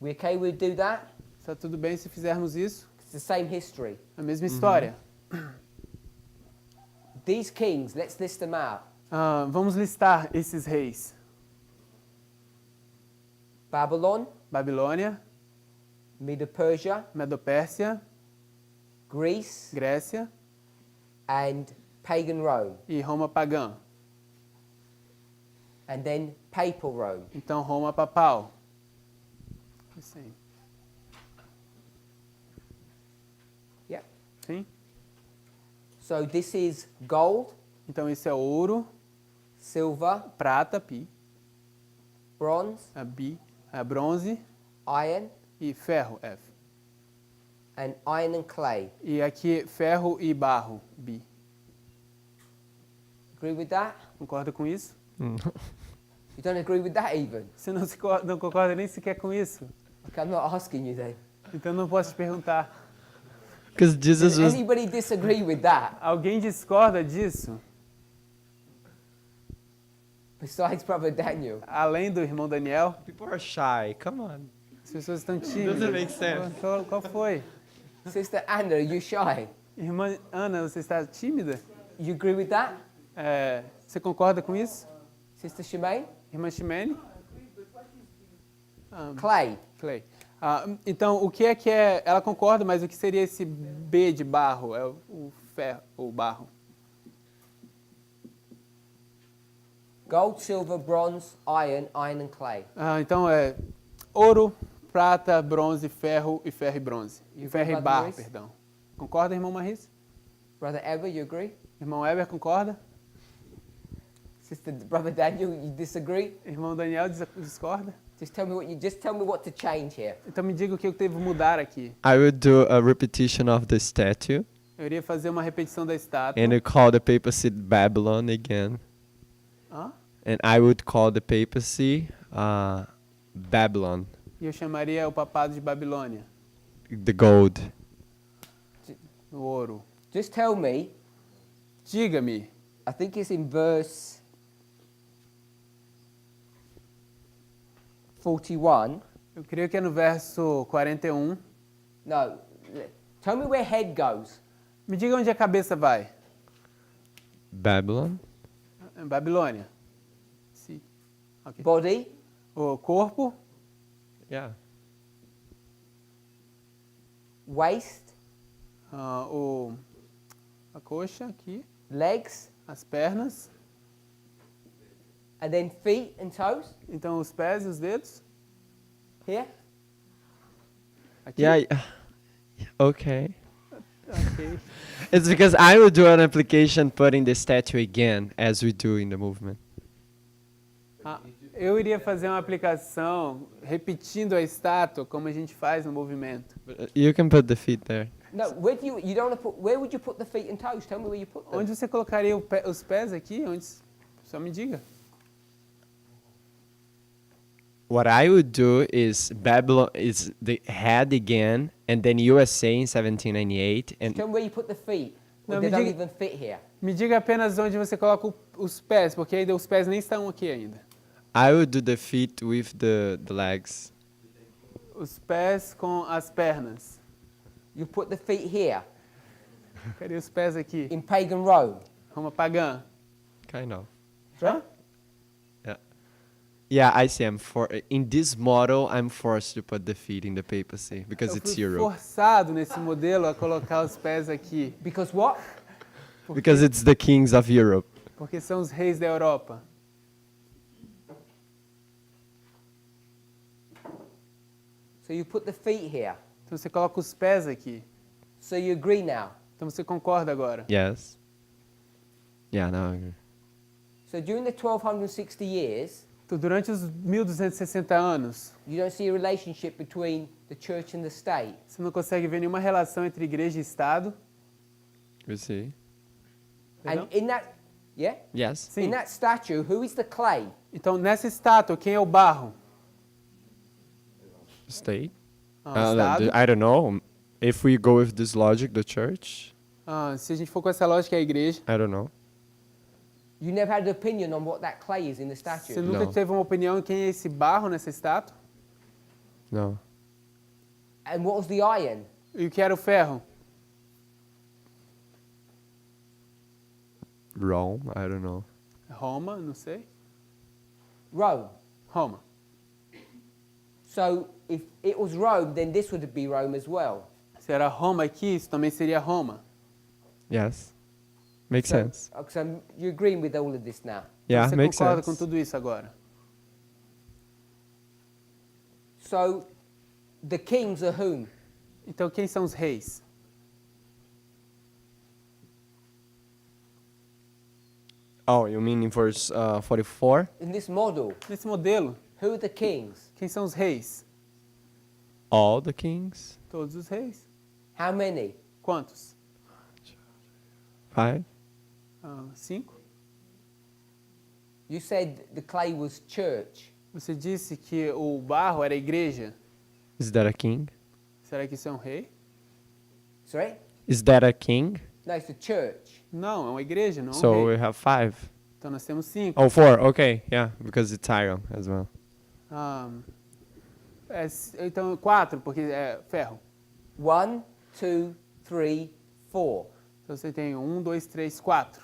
we okay with do that? Está tudo bem se fizermos isso? It's the same history. A mesma história. These kings, let's list them out. Vamos listar esses reis. Babylon, Babilônia, Medo-Persia, Medopérsia, Greece, Grécia and pagan Rome, e Roma pagã. and then papal Rome. Então, Roma papal. Sim. Yeah. Sim? So this is gold, Então, isso é ouro, silver, prata, pi, bronze, bronze iron, e ferro, F. and iron and clay. E aqui, ferro e barro, bi. Agree with that? Concorda com isso? You don't agree with that even? Você não concorda nem sequer com isso? Okay, I'm not asking you then. Então, não posso te perguntar. Because Jesus Does was anybody disagree with that Alguém discorda disso? besides Brother Daniel? Além do irmão Daniel? people are shy. Come on. As pessoas estão tímidas. Doesn't make sense. Qual foi? Sister Anna, are you shy? Irmã Ana, você está tímida? You agree with that? Você concorda com isso? Sister Shemaine? Irmã Ximene? Clay. Clay. Então, o que é... Ela concorda, mas o que seria esse B de barro? É o ferro, o barro. Gold, silver, bronze, iron and clay. Então, é ouro, prata, bronze, ferro e bronze. E Ferro e Brother barro, Maurice? perdão. Concorda, irmão Maris? Brother Ever, you agree? Irmão Eber, concorda? Brother Daniel, you disagree? Irmão Daniel, discorda? Just tell me what to change here. Então me diga o que eu devo mudar aqui. I would do a repetition of the statue Eu iria fazer uma repetição da estátua. and call the papacy Babylon again. Hã? And I would call the papacy Babylon, E eu chamaria o papado de Babilônia, the gold. o ouro. Just tell me, Diga-me, I think it's in verse 41. eu creio que é no verso 41. No, tell me where head goes. Me diga onde a cabeça vai. Babylon, Babilônia. Sim. Ok. Body, O corpo, yeah. waist, A coxa aqui, legs, as pernas, and then feet and toes. então os pés e os dedos. Here. Aqui. Yeah. Okay. Ok. It's because I will do an application putting the statue again, as we do in the movement. Eu iria fazer uma aplicação repetindo a estátua como a gente faz no movimento. You can put the feet there. No, where do you don't want to put? Where would you put the feet and toes? Tell me where you put them. Onde você colocaria os pés aqui? Onde? Só me diga. What I would do is Babylon is the head again, and then USA in 1798, and Tell me where you put the feet. No, They me don't diga- even fit here. Me diga apenas onde você coloca os pés, porque ainda os pés nem estão aqui ainda. I would do the feet with the legs. Os pés com as pernas. You put the feet here Cadê os pés aqui? in pagan Rome. Roma pagã. Kind of. Hã? Yeah, I see. In this model, I'm forced to put the feet in the papacy because Eu it's fui Europe. forçado nesse modelo a colocar os pés aqui, Because what? Because it's the kings of Europe. porque são os reis da Europa. So you put the feet here. Então você coloca os pés aqui. So you agree now. Então você concorda agora? Yes. Yeah, now I agree. So during the 1260 years, Então, durante os 1260 anos, you don't see a relationship between the church and the state. você não consegue ver nenhuma relação entre igreja e Estado. You see? And in that, yeah? Yes. Sim. In that statue, who is the clay? Então, nessa estátua, quem é o barro? State. O Estado. I don't know. If we go with this logic, the church. Se a gente for com essa lógica, é a igreja. I don't know. You never had an opinion on what that clay is in the statue. Você nunca Não. teve uma opinião em quem é esse barro nessa estátua? No. And what was the iron? E o que era o ferro? Rome. I don't know. Roma, não sei. Rome. Roma. So if it was Rome, then this would be Rome as well. Se era Roma aqui, isso também seria Roma. Yes. Makes So, sense. so you're agreeing with all of this now. Yeah, Você makes concorda sense. com tudo isso agora? So the kings are whom? Então, quem são os reis? Oh, you mean in verse 44? In this model, Nesse modelo, who are the kings? quem são os reis? All the kings? Todos os reis. How many? Quantos? 5? 5? You said the clay was church. Você disse que o barro era a igreja. Is that a king? Será que isso é um rei? Sorry? Is that a king? No, it's the church. Não, é uma igreja, não é um So rei. we have 5. Então nós temos 5. Oh, 4. Okay, yeah, because it's iron as well. Então 4, porque é ferro. 1, 2, 3, 4. Então você tem 1, 2, 3, 4.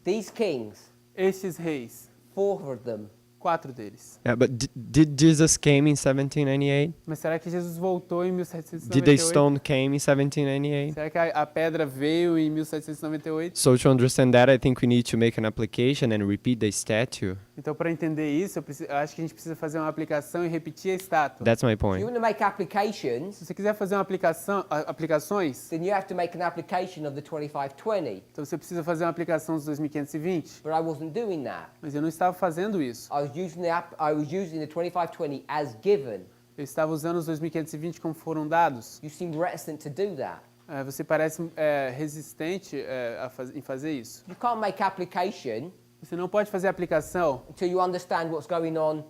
These kings, Estes reis, 4 of them. 4 deles. Yeah, but did Jesus came in 1798? Mas será que Jesus voltou em Did 1798? the stone came in 1798? Será que a pedra veio em 1798? So to understand that, I think we need to make an application and repeat the statue. Então, para entender isso, eu acho que a gente precisa fazer uma aplicação e repetir a estátua. That's my If you point. want to make applications, Se você quiser fazer uma aplicações, then you have to make an application of the 2520. então você precisa fazer uma aplicação dos 2520. But I wasn't doing that. Mas eu não estava fazendo isso. I was using the 2520 as given. Eu estava usando os 2520 como foram dados. You seem reticent to do that. Você parece resistente em fazer isso. You can't make application Você não pode fazer aplicação until you understand what's going on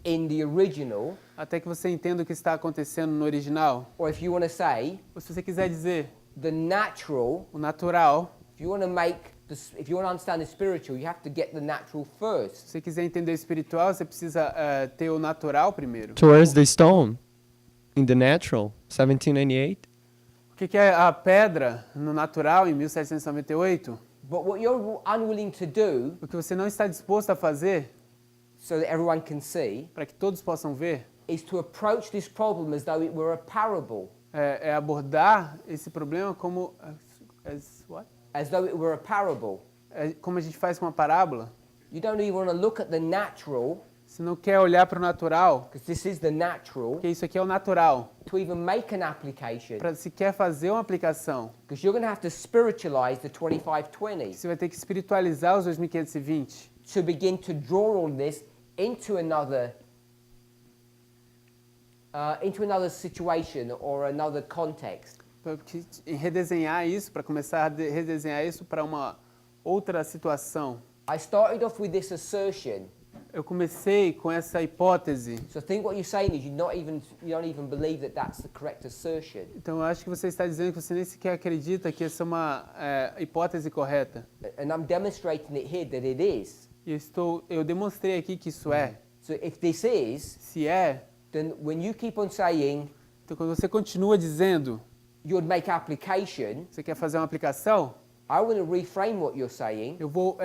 in the original, até que você entenda o que está acontecendo no original. or if you want to say Ou se você quiser dizer the natural, o natural, if you want to understand the spiritual, you have to get the natural se first. você quiser entender o espiritual, você precisa ter o natural primeiro. Towards the stone, in the natural, 1798. O que é a pedra no natural em 1798? But what you're unwilling to do, O que você não está disposto a fazer, so that everyone can see, para que todos possam ver, is to approach this problem as though it were a parable. é abordar esse problema como what? As though it were a parable. Como a gente faz com uma parábola. You don't even want to look at the natural, Você não quer olhar para o natural, because this is the natural, porque isso aqui é o natural, to even make an application. para se quer fazer uma aplicação. Because you're going to have to spiritualize the 2520 Você vai ter que espiritualizar os 2520 to begin to draw on this into another situation or another context. redesenhar isso, para começar a redesenhar isso para uma outra situação. I started off with this assertion. Eu comecei com essa hipótese. So I think what you're saying is you don't even believe that that's the correct assertion. Então eu acho que você está dizendo que você nem sequer acredita que essa é uma hipótese correta. And I'm demonstrating it here that it is. E eu demonstrei aqui que isso é. So if this is, Se é, then when you keep on saying então quando você continua dizendo, you'd make application, você quer fazer uma aplicação, I want to reframe what you're saying. eu vou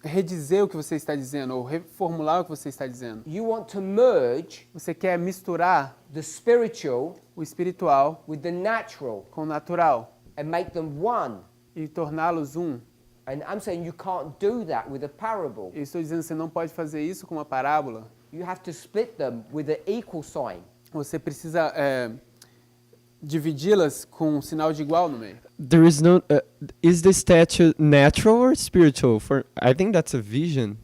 redizer o que você está dizendo, ou reformular o que você está dizendo. You want to merge Você quer misturar the spiritual o espiritual with the natural com o natural and make them one. e torná-los um. And I'm saying you can't do that with a parable. Eu estou dizendo que você não pode fazer isso com uma parábola. You have to split them with an equal sign. Você precisa dividi-las com um sinal de igual no meio. There is no. Is the statue natural or spiritual? I think that's a vision.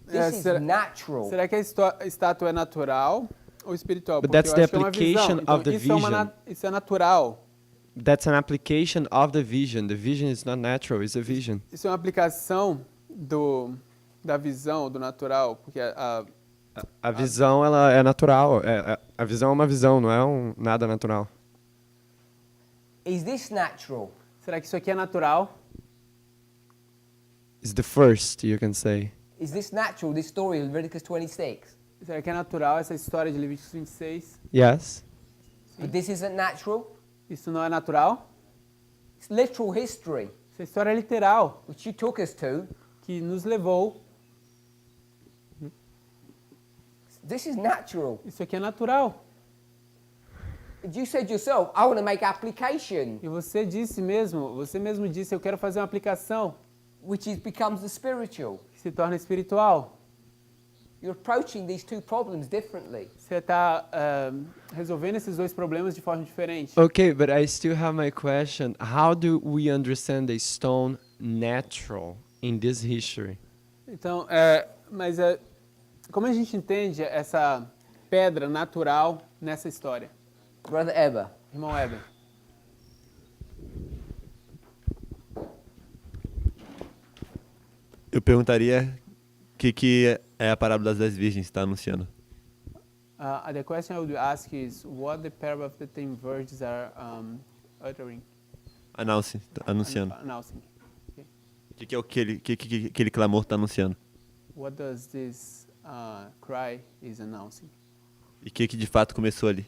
This is natural. Será que a estátua é natural ou espiritual? But Porque that's eu the acho que é uma visão. application Então, of the isso é natural. That's an application of the vision. The vision is not natural; it's a vision. Isso é uma aplicação da visão, do natural, porque A visão ela é natural. A visão é uma visão, não é nada natural. Is this natural? será que isso aqui é natural? It's the first, you can say. Is this natural, this story of Leviticus 26? Será que é natural essa história de Levíticos 26? Yes. But this isn't natural? Isso não é natural? It's literal history, Essa história é literal, which you took us to. que nos levou. This is natural. Isso aqui é natural. You said yourself, I want to make application, E você mesmo disse, eu quero fazer uma aplicação becomes the spiritual. que se torna espiritual. You're approaching these two problems differently. Você está resolvendo esses dois problemas de forma diferente. Okay, but I still have my question. How do we understand the stone natural in this history? Então, como a gente entende essa pedra natural nessa história? Brother Eber. Irmão Eber. Eu perguntaria o que é a parábola das 10 virgens está anunciando. The question I would ask is what the parable of the 10 virgins are uttering, Anunciando. announcing. O que é aquele clamor está anunciando? What does this cry is announcing? E o que de fato começou ali?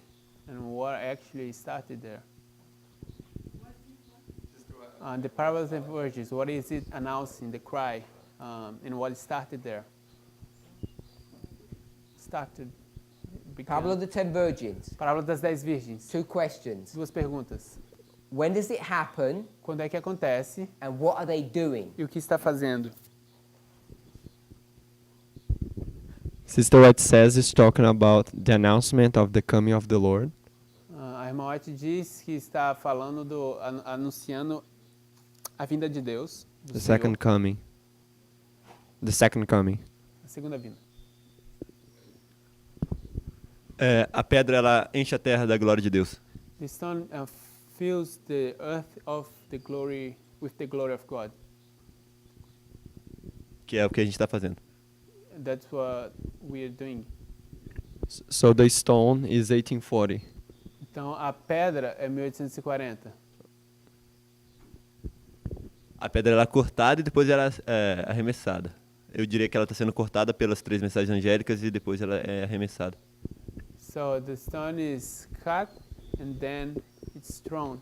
And what actually started there? The parable of the virgins, what is it announcing, the cry, and what started there? Parable of the 10 virgins. Parábola das 10 virgens. Two questions. Duas perguntas. When does it happen Quando é que acontece and what are they doing? e o que está fazendo? Sister White says is talking about the announcement of the coming of the Lord. A irmã White diz que está falando anunciando a vinda de Deus, do The Senhor, second coming. The second coming. a segunda vinda. A pedra ela enche a terra da glória de Deus. The stone fills the earth with the glory of God. Que é o que a gente está fazendo. That's what we are doing. So the stone is 1840. Então a pedra é 1840. A pedra ela é cortada e depois ela é arremessada. Eu diria que ela está sendo cortada pelas 3 mensagens angélicas e depois ela é arremessada. So the stone is cut and then it's thrown.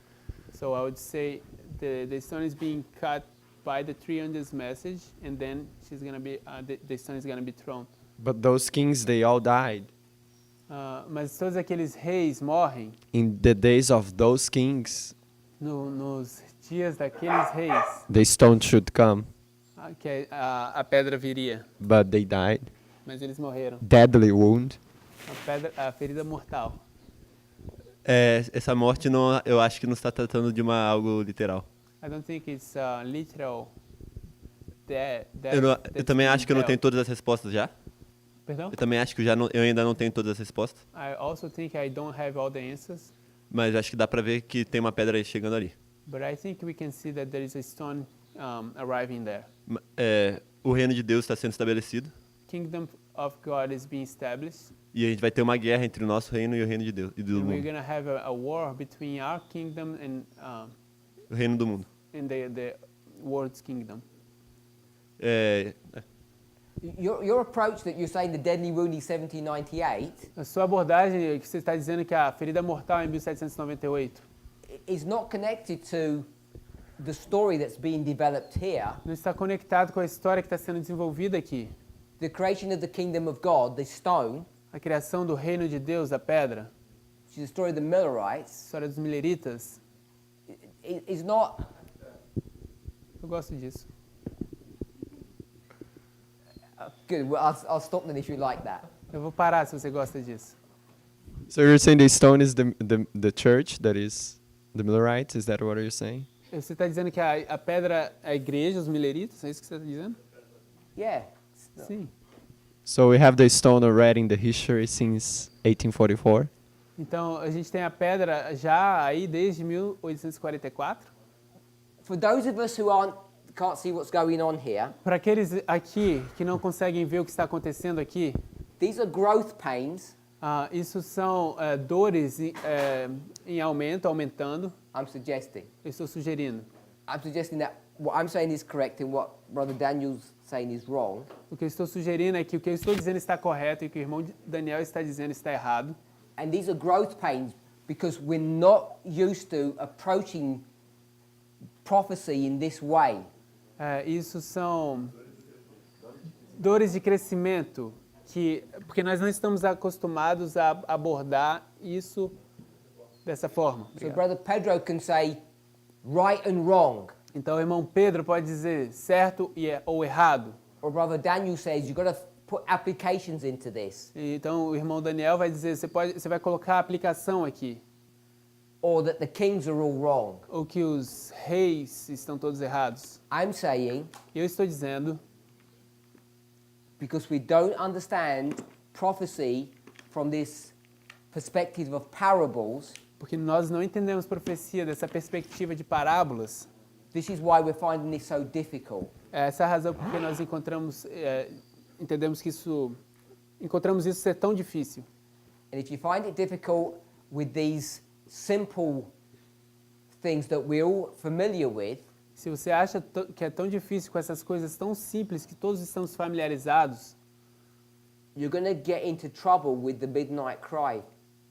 So I would say the stone is being cut by the 3 angels' message, and then she's gonna be the stone is gonna be thrown. But those kings, they all died. Mas todos aqueles reis morrem in the days of those kings, nos dias daqueles reis, the stone should come, que a pedra viria, but they died. mas eles morreram. Deadly wound. A ferida mortal. Essa morte não, eu acho que não está tratando de algo literal. I don't think it's literal. Eu também acho que eu não tenho todas as respostas já. Perdão? Eu também acho que eu ainda não tenho todas as respostas. I also think I don't have all the answers, Mas acho que dá pra ver que tem uma pedra aí chegando ali. but I think we can see that there is a stone arriving there. O reino de Deus está sendo estabelecido. Kingdom of God is being established, E a gente vai ter uma guerra entre o nosso reino e o reino de Deus e do and we're mundo. gonna have a war between our kingdom O reino do mundo. and the world's kingdom. Your approach that you're saying the deadly wound is 1798 A sua abordagem, que você está dizendo que a ferida mortal é em 1798, is not connected to the story that's being developed here. não está conectado com a história que está sendo desenvolvida aqui. The creation of the kingdom of God, the stone, A criação do reino de Deus, a pedra, which is the story of the Millerites, a história dos mileritas, is not. eu gosto disso. Good. Well, I'll stop then if you like that. Eu vou parar se você gosta disso. So you're saying the stone is the church, that is the Millerites? Is that what you're saying? Você está dizendo que a pedra é a igreja, os mileritas? É isso que você está dizendo? Yeah. Sim. So we have the stone already in the history since 1844. Então, a gente tem a pedra já aí desde 1844. For those of us who can't see what's going on here, Para aqueles aqui que não conseguem ver o que está acontecendo aqui, these are growth pains. isso são dores em aumento, aumentando. I'm suggesting. Eu estou sugerindo. I'm suggesting that what I'm saying is correct and what Brother Daniel's saying is wrong. O que eu estou sugerindo é que o que eu estou dizendo está correto e o que o irmão Daniel está dizendo está errado. And these are growth pains because we're not used to approaching prophecy in this way. Isso são dores de crescimento, porque nós não estamos acostumados a abordar isso dessa forma. So Brother Pedro can say right and wrong, Então o irmão Pedro pode dizer certo ou errado. or Brother Daniel says you've got to put applications into this, Então o irmão Daniel vai dizer você vai colocar a aplicação aqui, or that the kings are all wrong. ou que os reis estão todos errados. I'm saying Eu estou dizendo because we don't understand prophecy from this perspective of parables, porque nós não entendemos profecia dessa perspectiva de parábolas. this is why we're finding this so difficult. Essa é a razão porque nós entendemos que encontramos isso ser tão difícil. And if you find it difficult with these simple things that we're all familiar with, Se você acha que é tão difícil com essas coisas tão simples que todos estamos familiarizados, you're going to get into trouble with the midnight cry.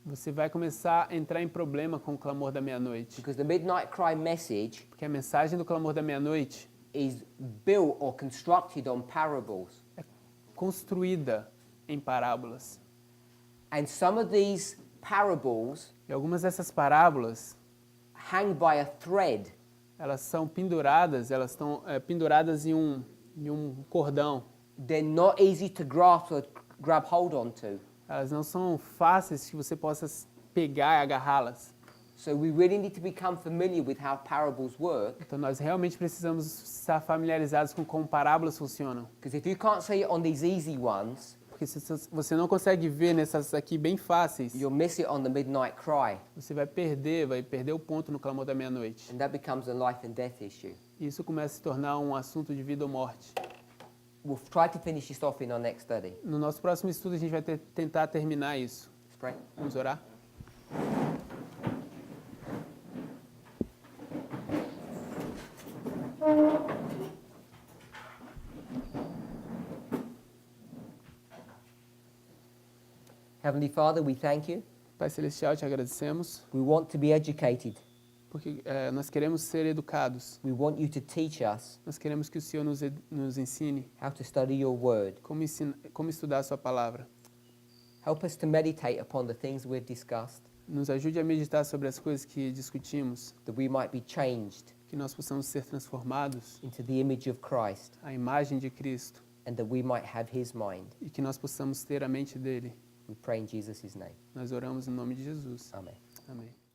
você vai começar a entrar em problema com o clamor da meia-noite. Because the midnight cry message Porque a mensagem do clamor da meia-noite is built or constructed on parables. é construída em parábolas. And some of these parables E algumas dessas parábolas, hang by a thread. elas são penduradas, elas estão penduradas em um cordão. They're not easy to grasp or grab hold onto. Elas não são fáceis que você possa pegar e agarrá-las. So we really need to become familiar with how parables work. Então nós realmente precisamos estar familiarizados com como parábolas funcionam. Because if you can't see it on these easy ones, Porque se você não consegue ver nessas aqui bem fáceis, you'll miss it on the midnight cry. você vai perder o ponto no clamor da meia-noite. And that becomes a life and death issue. E isso começa a se tornar um assunto de vida ou morte. We'll try to finish this off in our next study. No nosso próximo estudo a gente vai tentar terminar isso. Let's pray. Vamos orar? Heavenly Father, we thank you. Pai Celestial, te agradecemos, We want to be educated. porque nós queremos ser educados. We want you to teach us Nós queremos que o Senhor nos ensine how to study your word. como estudar a sua palavra. Help us to meditate upon the things we've discussed, Nos ajude a meditar sobre as coisas que discutimos, that we might be changed que nós possamos ser transformados into the image of Christ, à imagem de Cristo and that we might have his mind. e que nós possamos ter a mente dele. We pray in Jesus' name. Nós oramos em nome de Jesus. Amen. Amém.